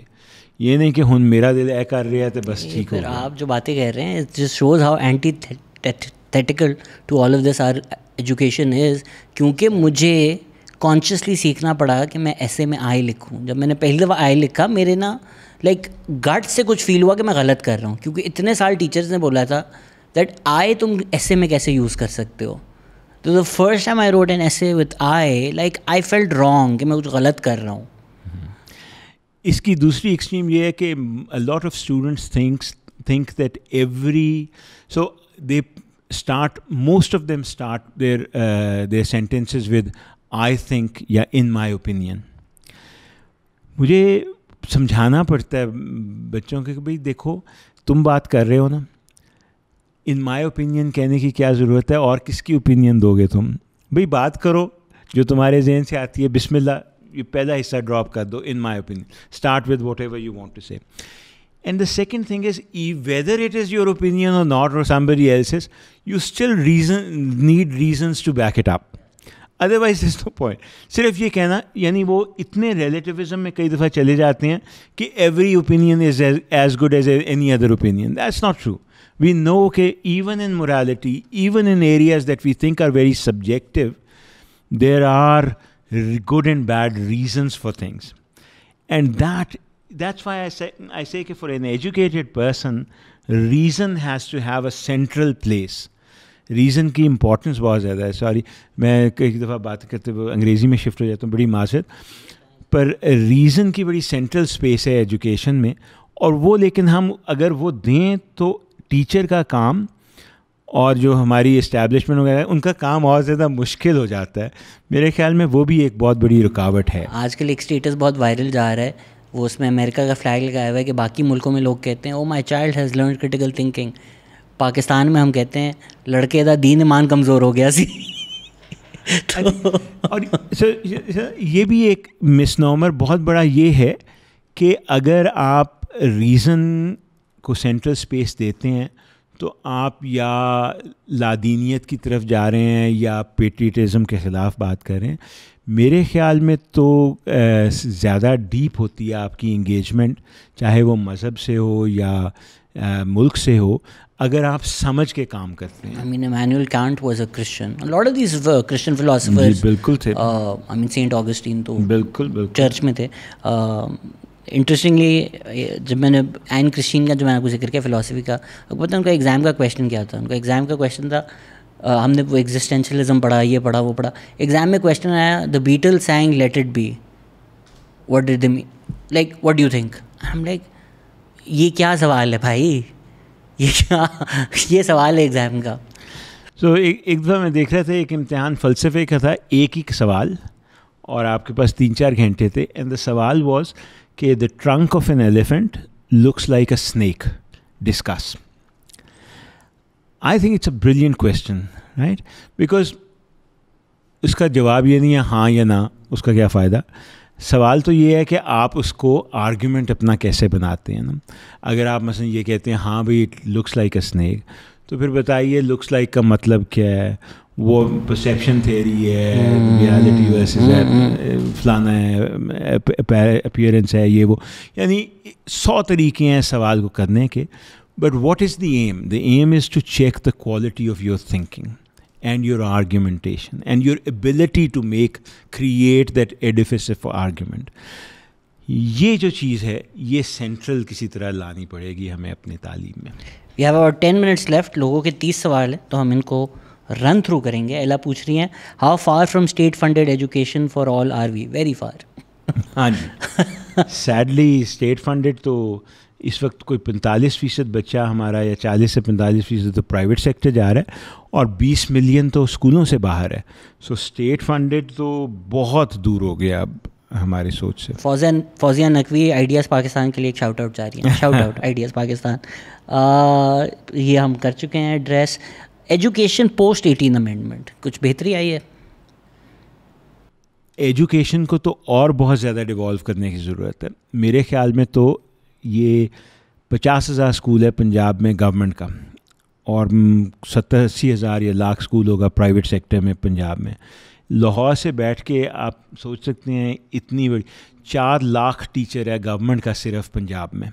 یہ نہیں کہ ہن میرا دل اے کر رہا ہے تو بس ٹھیک ہو گیا. آپ جو باتیں کہہ رہے ہیں it just shows how antithetical to all of this our education is. کیونکہ مجھے کانشیسلی سیکھنا پڑا کہ میں ایسے میں آئی لکھوں. جب میں نے پہلی دفعہ آئی لکھا, میرے نا لائک گٹ سے کچھ فیل ہوا کہ میں غلط کر رہا ہوں, کیونکہ اتنے سال ٹیچرز نے بولا تھا دیٹ آئی تم ایسے میں کیسے یوز کر سکتے ہو. تو the first time I wrote an essay with I, like I felt wrong کہ میں کچھ غلط کر رہا ہوں. اس کی دوسری ایکسٹریم یہ ہے کہ lot of students think that every, so they start, most of them start their sentences with I think یا ان مائی اوپینین. مجھے سمجھانا پڑتا ہے بچوں کے کہ بھائی دیکھو تم بات کر رہے ہو نا, ان مائی اوپینین کہنے کی کیا ضرورت ہے, اور کس کی اوپینین دو گے تم. بھائی بات کرو جو تمہارے ذہن سے آتی ہے, بسم اللہ, یہ پہلا حصہ ڈراپ کر دو, in my opinion, start with whatever you want to say. And the second thing is whether it is your opinion or not or somebody else's, you still need reasons to back it up. Otherwise is no point. صرف یہ کہنا, یعنی وہ اتنے relativism میں کئی دفعہ چلے جاتے ہیں کہ every opinion is as good as any other opinion. That's not true. We know کہ even in morality, even in areas that we think are very subjective, there are good and bad reasons for things. And that's why I say کہ for an educated person, reason has to have a central place. Reason کی importance بہت زیادہ ہے. Sorry میں کئی دفعہ بات کرتے ہوئے انگریزی میں شفٹ ہو جاتا ہوں, بڑی معذرت, پر ریزن کی بڑی سینٹرل اسپیس ہے ایجوکیشن میں. اور وہ لیکن ہم اگر وہ دیں تو ٹیچر کا کام اور جو ہماری اسٹیبلشمنٹ وغیرہ ہے ان کا کام اور زیادہ مشکل ہو جاتا ہے. میرے خیال میں وہ بھی ایک بہت بڑی رکاوٹ ہے. آج کل ایک اسٹیٹس بہت وائرل جا رہا ہے, وہ اس میں امریکہ کا فلیگ لگایا ہوا ہے کہ باقی ملکوں میں لوگ کہتے ہیں oh my child has learned critical thinking. Pakistan میں ہم کہتے ہیں لڑکے دا دین ایمان کمزور ہو گیا سی. اور یہ بھی ایک مس نامر بہت بڑا یہ ہے کہ اگر آپ ریزن کو سینٹرل اسپیس دیتے ہیں تو آپ یا لادینیت کی طرف جا رہے ہیں یا پیٹریٹزم کے خلاف بات کر رہے ہیں. میرے خیال میں تو زیادہ ڈیپ ہوتی ہے آپ کی انگیجمنٹ, چاہے وہ مذہب سے ہو یا ملک سے ہو, اگر آپ سمجھ کے کام کرتے ہیں. I mean, Immanuel Kant was a Christian. A lot of these Christian philosophers, بالکل تھے. I mean, Saint Augustine تو بالکل چرچ میں تھے. انٹرسٹنگلی جب میں نے این کرسٹین کا جو میں نے آپ کو ذکر کیا فلاسفی کا, آپ کو پتہ ان کا ایگزام کا کویشچن کیا تھا؟ ان کا ایگزام کا کویشچن تھا, ہم نے وہ ایگزسٹینشلزم پڑھا, یہ پڑھا, وہ پڑھا. ایگزام میں کویشچن آیا, the Beatle sang let it be, what did they mean, like what do you think? I'm like یہ کیا سوال ہے بھائی, یہ سوال ہے ایگزام کا. سو ایک دفعہ میں دیکھ رہا تھا ایک امتحان فلسفے کا تھا, ایک ہی سوال اور آپ کے پاس 3-4 گھنٹے تھے, اینڈ دا سوال واز کہ the trunk of an elephant looks like a snake, discuss. I think it's a brilliant question, right, because اس کا جواب یہ نہیں ہے ہاں یا نہ, اس کا کیا فائدہ. سوال تو یہ ہے کہ آپ اس کو آرگیومنٹ اپنا کیسے بناتے ہیں نا. اگر آپ مثلا یہ کہتے ہیں ہاں بھائی it looks like a snack, تو پھر بتائیے لکس لائک کا مطلب کیا ہے. وہ پرسیپشن تھیوری ہے, ریالٹی ورسز فلانا ہے, اپیئرنس ہے, یہ وہ, یعنی 100 طریقے ہیں سوال کو کرنے کے. But what is the aim? The aim is to check the quality of your thinking and your argumentation and your ability to create that edifice of argument. یہ جو چیز ہے یہ سینٹرل کسی طرح لانی پڑے گی ہمیں اپنی تعلیم میں. We have about 10 minutes left. لوگوں کے 30 سوال ہیں تو ہم ان کو رن تھرو کریں گے. ایلا پوچھ رہی ہیں, how far from state funded education for all are we? Very far. ہاں جی, sadly state funded تو اس وقت کوئی 45% بچہ ہمارا یا 40 سے 45% تو پرائیویٹ سیکٹر جا رہا ہے, اور 20 ملین تو اسکولوں سے باہر ہے. سو اسٹیٹ فنڈڈ تو بہت دور ہو گیا اب ہماری سوچ سے. فوزیہ نقوی آئیڈیاز پاکستان کے لیے ایک شاؤٹ آؤٹ جاری ہے. شاؤٹ آؤٹ آئیڈیاز پاکستان, یہ ہم کر چکے ہیں ایڈریس. ایجوکیشن پوسٹ 18 امینڈمنٹ کچھ بہتری آئی ہے؟ ایجوکیشن کو تو اور بہت زیادہ ڈیوالو کرنے کی ضرورت ہے. میرے خیال میں تو یہ 50,000 اسکول ہے پنجاب میں گورنمنٹ کا, اور 70-80 ہزار یا لاکھ اسکول ہوگا پرائیویٹ سیکٹر میں پنجاب میں. لاہور سے بیٹھ کے آپ سوچ سکتے ہیں اتنی بڑی 4 لاکھ ٹیچر ہے گورنمنٹ کا صرف پنجاب میں,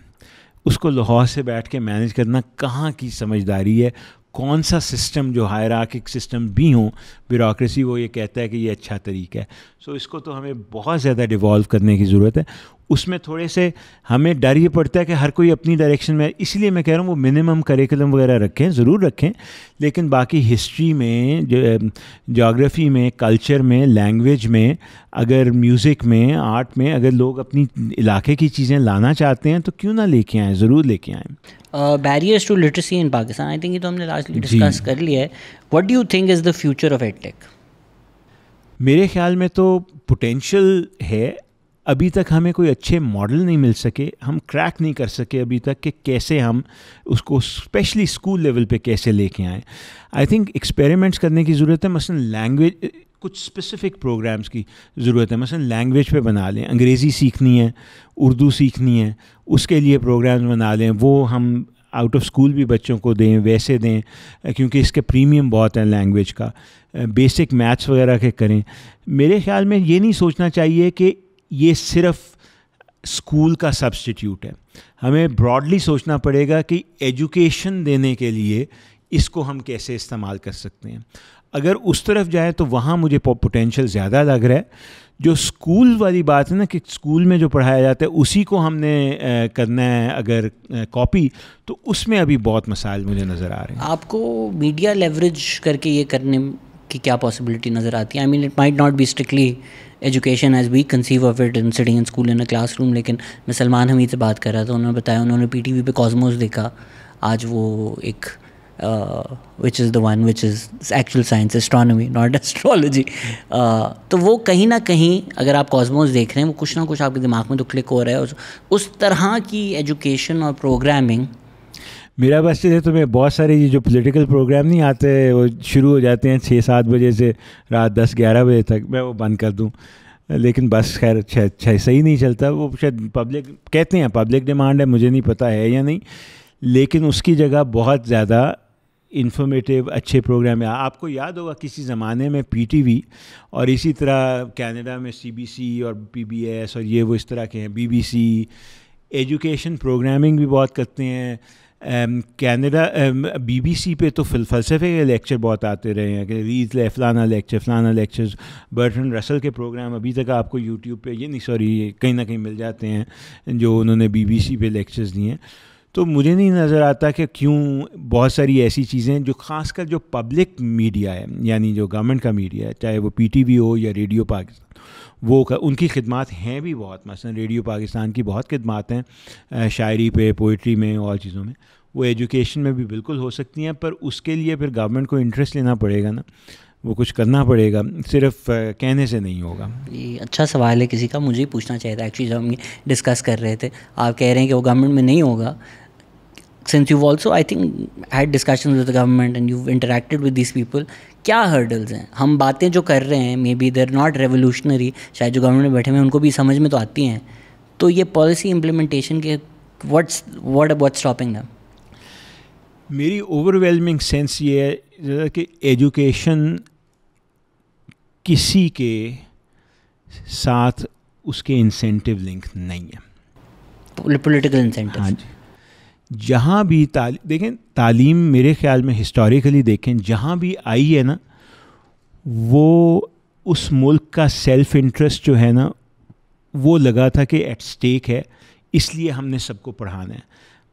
اس کو لاہور سے بیٹھ کے مینیج کرنا کہاں کی سمجھداری ہے. کون سا سسٹم جو ہائرارکک سسٹم بھی ہوں, بیوروکریسی, وہ یہ کہتا ہے کہ یہ اچھا طریقہ ہے. سو اس کو تو ہمیں بہت زیادہ ڈیوالو کرنے کی ضرورت ہے. اس میں تھوڑے سے ہمیں ڈر یہ پڑتا ہے کہ ہر کوئی اپنی ڈائریکشن میں, اس لیے میں کہہ رہا ہوں وہ منیمم کریکولم وغیرہ رکھیں, ضرور رکھیں, لیکن باقی ہسٹری میں, جغرافی میں, کلچر میں, لینگویج میں, اگر میوزک میں, آرٹ میں, اگر لوگ اپنی علاقے کی چیزیں لانا چاہتے ہیں تو کیوں نہ لے کے آئیں, ضرور لے کے آئیں. Barriers to literacy in Pakistan, I think یہ تو ہم نے لاسٹلی ڈسکس کر لیا ہے. What do you think is the future of ed tech? میرے خیال میں تو پوٹینشیل ہے. ابھی تک ہمیں کوئی اچھے ماڈل نہیں مل سکے, ہم کریک نہیں کر سکے ابھی تک کہ کیسے ہم اس کو اسپیشلی اسکول لیول پہ کیسے لے کے آئیں. آئی تھنک ایکسپیریمنٹس کرنے کی ضرورت ہے. مثلا لینگویج, کچھ اسپیسیفک پروگرامس کی ضرورت ہے. مثلا لینگویج پہ بنا لیں, انگریزی سیکھنی ہے, اردو سیکھنی ہے, اس کے لیے پروگرامس بنا لیں, وہ ہم آؤٹ آف اسکول بھی بچوں کو دیں, ویسے دیں, کیونکہ اس کے پریمیم بہت ہے لینگویج کا. بیسک میتھس وغیرہ کے کریں. میرے خیال میں یہ نہیں سوچنا چاہیے کہ یہ صرف اسکول کا سبسٹیٹیوٹ ہے. ہمیں براڈلی سوچنا پڑے گا کہ ایجوکیشن دینے کے لیے اس کو ہم کیسے استعمال کر سکتے ہیں. اگر اس طرف جائیں تو وہاں مجھے پوٹینشیل زیادہ لگ رہا ہے. جو اسکول والی بات ہے نا کہ اسکول میں جو پڑھایا جاتا ہے اسی کو ہم نے کرنا ہے اگر کاپی, تو اس میں ابھی بہت مسائل مجھے نظر آ رہے ہیں. آپ کو میڈیا لیوریج کر کے یہ کرنے کی کیا پاسبلٹی نظر آتی ہے؟ I mean it might not be strictly education as we conceive of it in sitting in school in a classroom, لیکن میں سلمان حمید سے بات کر رہا تھا, انہوں نے بتایا انہوں نے پی ٹی وی پہ کاسموس دیکھا. آج وہ ایک which is the one which is actual science, astronomy, not astrology. تو وہ کہیں نہ کہیں اگر آپ کاسموس دیکھ رہے ہیں وہ کچھ نہ کچھ آپ کے دماغ میں تو کلک ہو رہا ہے. اس طرح کی ایجوکیشن اور پروگرامنگ میرا بس ہے. تو میں بہت سارے یہ جو پولیٹیکل پروگرام نہیں آتے وہ شروع ہو جاتے ہیں 6-7 بجے سے رات 10-11 بجے تک, میں وہ بند کر دوں. لیکن بس خیر صحیح نہیں چلتا. وہ شاید پبلک کہتے ہیں پبلک ڈیمانڈ ہے, مجھے نہیں پتہ ہے یا نہیں, لیکن اس کی جگہ بہت زیادہ انفارمیٹیو اچھے پروگرام ہیں. آپ کو یاد ہوگا کسی زمانے میں پی ٹی وی اور اسی طرح کینیڈا میں سی بی سی اور پی بی ایس اور یہ وہ اس طرح کے ہیں, B B C education programming بھی بہت کرتے ہیں. کینیڈا بی بی سی پہ تو فلسفے کے لیکچر بہت آتے رہے ہیں کہ ریز فلانا لیکچرز. برٹن رسل کے پروگرام ابھی تک آپ کو یوٹیوب پہ کہیں نہ کہیں مل جاتے ہیں جو انہوں نے بی بی سی پہ لیکچرز دیے ہیں. تو مجھے نہیں نظر آتا کہ کیوں بہت ساری ایسی چیزیں جو خاص کر جو پبلک میڈیا ہے, یعنی جو گورنمنٹ کا میڈیا ہے, چاہے وہ پی ٹی وی ہو یا ریڈیو پاکستان, وہ ان کی خدمات ہیں بھی بہت. مثلا ریڈیو پاکستان کی بہت خدمات ہیں شاعری پہ, پوئٹری میں اور چیزوں میں. وہ ایجوکیشن میں بھی بالکل ہو سکتی ہیں, پر اس کے لیے پھر گورنمنٹ کو انٹرسٹ لینا پڑے گا نا, وہ کچھ کرنا پڑے گا, صرف کہنے سے نہیں ہوگا. یہ اچھا سوال ہے کسی کا, مجھے ہی پوچھنا چاہیے تھا ایکچولی جب ہم ڈسکس کر رہے تھے. آپ کہہ رہے ہیں کہ وہ گورنمنٹ میں نہیں ہوگا. Since you've also, I think, had discussions with the government and you've interacted with these people, کیا hurdles ہیں؟ ہم باتیں جو کر رہے ہیں may be they're not revolutionary, شاید جو گورنمنٹ میں بیٹھے ہوئے ہیں ان کو بھی سمجھ میں تو آتی ہیں, تو یہ پالیسی امپلیمنٹیشن کے what's stopping them؟ میری اوور ویلمنگ سینس یہ ہے کہ ایجوکیشن کسی کے ساتھ اس کے انسینٹیو لنک نہیں ہے, پولیٹیکل انسینٹیو. ہاں جی. جہاں بھی دیکھیں تعلیم میرے خیال میں ہسٹوریکلی دیکھیں جہاں بھی آئی ہے نا, وہ اس ملک کا سیلف انٹرسٹ جو ہے نا وہ لگا تھا کہ ایٹ سٹیک ہے, اس لیے ہم نے سب کو پڑھانا ہے.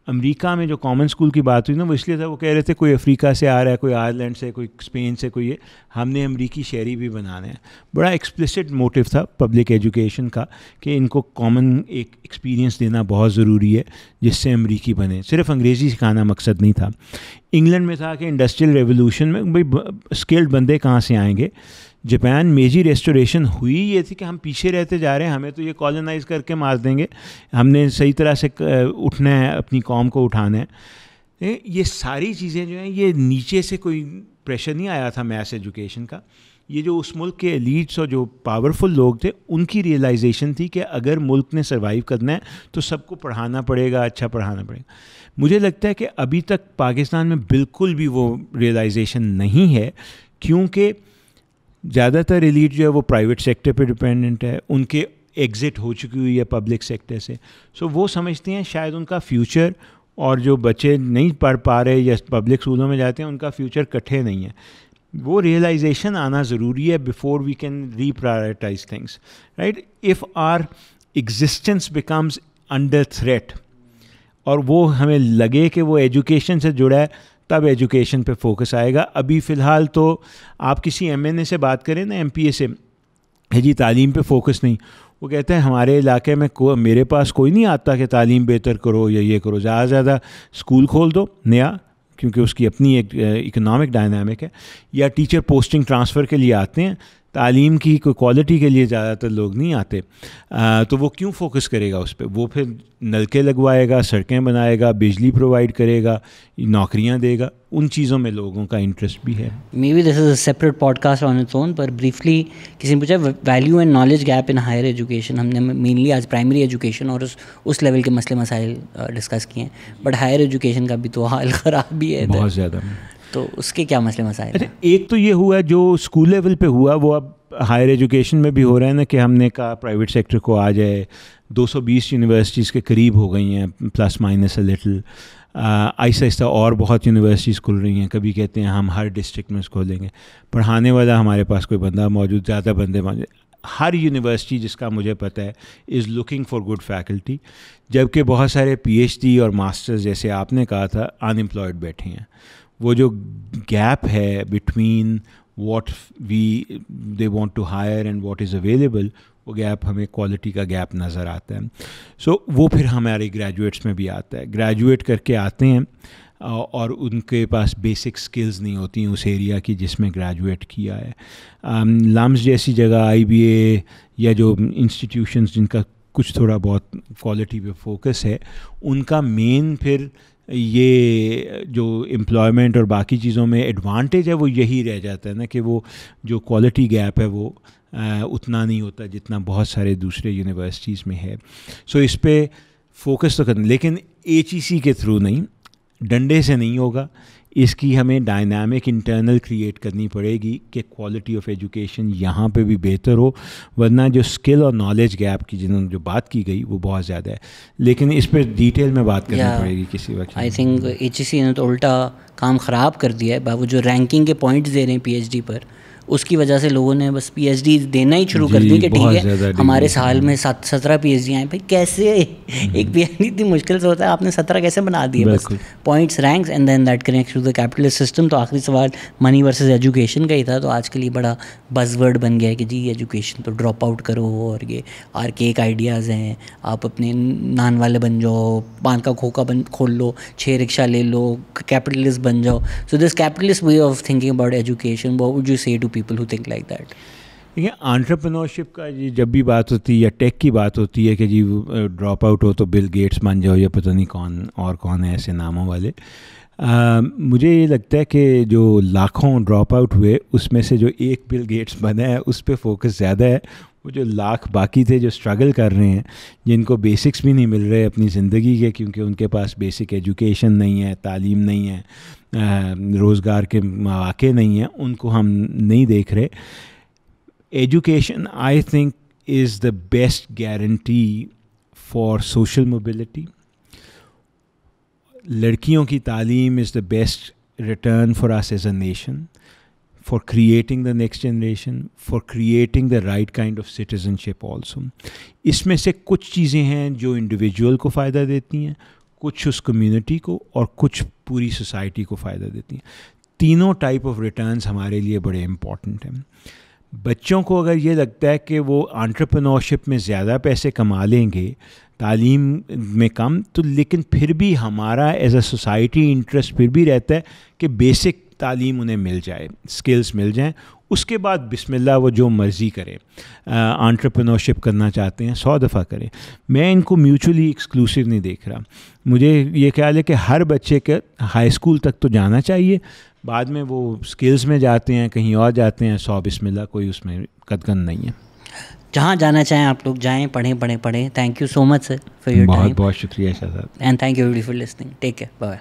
امریکہ میں جو کامن اسکول کی بات ہوئی نا, وہ اس لیے تھا, وہ کہہ رہے تھے کوئی افریقہ سے آ رہا ہے, کوئی آئرلینڈ سے, کوئی اسپین سے, کوئی ہم نے امریکی شہری بھی بنانا ہے. بڑا ایکسپلسٹ موٹیو تھا پبلک ایجوکیشن کا کہ ان کو کامن ایک ایکسپیرینس دینا بہت ضروری ہے جس سے امریکی بنے. صرف انگریزی سکھانا مقصد نہیں تھا. انگلینڈ میں تھا کہ انڈسٹریل ریولوشن میں بھائی اسکلڈ بندے کہاں سے آئیں گے. جاپان میجی ریسٹوریشن ہوئی یہ تھی کہ ہم پیچھے رہتے جا رہے ہیں, ہمیں تو یہ کالونائز کر کے مار دیں گے, ہم نے صحیح طرح سے اٹھنا ہے, اپنی قوم کو اٹھانا ہے. یہ ساری چیزیں جو ہیں یہ نیچے سے کوئی پریشر نہیں آیا تھا میس ایجوکیشن کا. یہ جو اس ملک کے ایلیٹس اور جو پاورفل لوگ تھے ان کی ریئلائزیشن تھی کہ اگر ملک نے سروائیو کرنا ہے تو سب کو پڑھانا پڑے گا, اچھا پڑھانا پڑے گا. مجھے لگتا ہے کہ ابھی تک پاکستان میں بالکل بھی وہ ریئلائزیشن نہیں ہے, کیونکہ زیادہ تر ایلیٹ جو ہے وہ پرائیویٹ سیکٹر پہ ڈپینڈنٹ ہے, ان کے ایگزٹ ہو چکی ہوئی ہے پبلک سیکٹر سے. سو وہ سمجھتے ہیں شاید ان کا فیوچر اور جو بچے نہیں پڑھ پا رہے یا پبلک اسکولوں میں جاتے ہیں ان کا فیوچر کٹھے نہیں ہے. وہ ریئلائزیشن آنا ضروری ہے before we can reprioritize things, right. If our existence becomes under threat اور وہ ہمیں لگے کہ وہ ایجوکیشن سے جڑا ہے, تب ایجوکیشن پہ فوکس آئے گا. ابھی فی الحال تو آپ کسی ایم این اے سے بات کریں نا, ایم پی اے سے, ہے جی تعلیم پہ فوکس نہیں, وہ کہتے ہیں ہمارے علاقے میں میرے پاس کوئی نہیں آتا کہ تعلیم بہتر کرو یا یہ کرو, زیادہ سے زیادہ اسکول کھول دو نیا, کیونکہ اس کی اپنی ایک اکنامک ڈائنامک ہے, یا ٹیچر پوسٹنگ ٹرانسفر کے لیے آتے ہیں, تعلیم کی کوئی کوالٹی کے لیے زیادہ تر لوگ نہیں آتے. تو وہ کیوں فوکس کرے گا اس پہ؟ وہ پھر نلکے لگوائے گا, سڑکیں بنائے گا, بجلی پرووائڈ کرے گا, نوکریاں دے گا, ان چیزوں میں لوگوں کا انٹرسٹ بھی ہے. May be this is a separate podcast on its own, پر بریفلی کسی نے پوچھا value and knowledge gap in higher education. ہم نے مینلی آج پرائمری ایجوکیشن اور اس لیول کے مسئلے مسائل ڈسکس کیے ہیں, بٹ ہائر ایجوکیشن کا بھی تو حال خراب بھی ہے بہت زیادہ. تو اس کے کیا مسئلے مسائل ہیں؟ ایک تو یہ ہوا جو اسکول لیول پہ ہوا وہ اب ہائر ایجوکیشن میں بھی ہو رہا ہے نا, کہ ہم نے کہا پرائیویٹ سیکٹر کو آ جائے. 220 یونیورسٹیز کے قریب ہو گئی ہیں, پلس مائنس اے لٹل. آہستہ آہستہ اور بہت یونیورسٹیز کھل رہی ہیں. کبھی کہتے ہیں ہم ہر ڈسٹرکٹ میں اس کو کھولیں گے, پڑھانے والا ہمارے پاس کوئی بندہ موجود, زیادہ بندے موجود. ہر یونیورسٹی جس کا مجھے پتہ ہے is looking for good faculty, جبکہ بہت سارے پی ایچ ڈی اور ماسٹرز جیسے آپ نے کہا تھا ان امپلائڈ بیٹھے ہیں. وہ جو گیپ ہے between what they want to hire and what is available, وہ گیپ ہمیں کوالٹی کا گیپ نظر آتا ہے. سو وہ پھر ہمارے گریجویٹس میں بھی آتا ہے. گریجویٹ کر کے آتے ہیں اور ان کے پاس بیسک سکلز نہیں ہوتی ہیں اس ایریا کی جس میں گریجویٹ کیا ہے. لمز جیسی جگہ, آئی بی اے یا جو انسٹیٹیوشنز جن کا کچھ تھوڑا بہت کوالٹی پہ فوکس ہے, ان کا مین پھر یہ جو امپلائمنٹ اور باقی چیزوں میں ایڈوانٹیج ہے وہ یہی رہ جاتا ہے نا, کہ وہ جو کوالٹی گیپ ہے وہ اتنا نہیں ہوتا جتنا بہت سارے دوسرے یونیورسٹیز میں ہے. سو اس پہ فوکس تو کرنا, لیکن ایچ ای سی کے تھرو نہیں, ڈنڈے سے نہیں ہوگا. اس کی ہمیں ڈائنامک انٹرنل کریٹ کرنی پڑے گی کہ کوالٹی آف ایجوکیشن یہاں پہ بھی بہتر ہو, ورنہ جو اسکل اور نالج گیپ کی جنہوں نے جو بات کی گئی وہ بہت زیادہ ہے. لیکن اس پہ ڈیٹیل میں بات کرنی پڑے گی کسی وقت. آئی تھنک HEC نے تو الٹا کام خراب کر دیا ہے. وہ جو رینکنگ کے پوائنٹس دے رہے ہیں PhD پر, اس کی وجہ سے لوگوں نے بس PhD دینا ہی شروع کر دی کہ ٹھیک ہے ہمارے سال میں 17 PhD آئیں. بھائی کیسے ایک PhD اتنی مشکل سے ہوتا ہے, آپ نے 17 کیسے بنا دیے؟ بس points, ranks, and then that connects to the capitalist system. تو آخری سوال منی ورسز ایجوکیشن کا ہی تھا. تو آج کل یہ بڑا بز ورڈ بن گیا ہے کہ جی ایجوکیشن تو ڈراپ آؤٹ کرو, اور یہ آرکیک آئیڈیاز ہیں, آپ اپنے نان والے بن جاؤ, پان کا کھوکا کھول لو, 6 رکشہ لے لو, کیپٹلسٹ بن جاؤ. So this capitalist way of thinking about education, what would you say to people who think like that? دیکھیے انٹرپرینورشپ کا جی جب بھی بات ہوتی ہے یا ٹیک کی بات ہوتی ہے کہ جی ڈراپ آؤٹ ہو تو بل گیٹس بن جاؤ یا پتہ نہیں کون ہے ایسے ناموں والے. مجھے یہ لگتا ہے کہ جو لاکھوں ڈراپ آؤٹ ہوئے اس میں سے جو ایک بل گیٹس بنا ہے اس پہ فوکس زیادہ ہے. وہ جو لاکھ باقی تھے جو اسٹرگل کر رہے ہیں, جن کو بیسکس بھی نہیں مل رہے اپنی زندگی کے, کیونکہ ان کے پاس بیسک ایجوکیشن نہیں ہے, تعلیم نہیں ہے, روزگار کے مواقع نہیں ہیں, ان کو ہم نہیں دیکھ رہے. Education I think is the best guarantee for social mobility. لڑکیوں کی تعلیم is the best return for us as a nation, for creating the next generation, for creating the right kind of citizenship also. اس میں سے کچھ چیزیں ہیں جو انڈیویجول کو فائدہ دیتی ہیں, کچھ اس کمیونٹی کو, اور کچھ پوری سوسائٹی کو فائدہ دیتی ہیں. تینوں ٹائپ آف ریٹرنز ہمارے لیے بڑے امپورٹنٹ ہیں. بچوں کو اگر یہ لگتا ہے کہ وہ انٹرپرینورشپ میں زیادہ پیسے کما لیں گے, تعلیم میں کم, تو لیکن پھر بھی ہمارا ایز اے سوسائٹی انٹرسٹ پھر بھی رہتا ہے کہ بیسک تعلیم انہیں مل جائے, اسکلس مل جائیں, اس کے بعد بسم اللہ وہ جو مرضی کریں. انٹرپرینورشپ کرنا چاہتے ہیں 100 دفعہ کریں. میں ان کو میوچولی ایکسکلوسیو نہیں دیکھ رہا. مجھے یہ خیال ہے کہ ہر بچے کے ہائی اسکول تک تو جانا چاہیے, بعد میں وہ اسکلز میں جاتے ہیں, کہیں اور جاتے ہیں, 100 بسم اللہ, کوئی اس میں قدغن نہیں ہے. جہاں جانا چاہیں آپ لوگ جائیں, پڑھیں. Thank you so much sir for your time. بہت شکریہ Shahzad, and thank you every for listening. Take care, bye.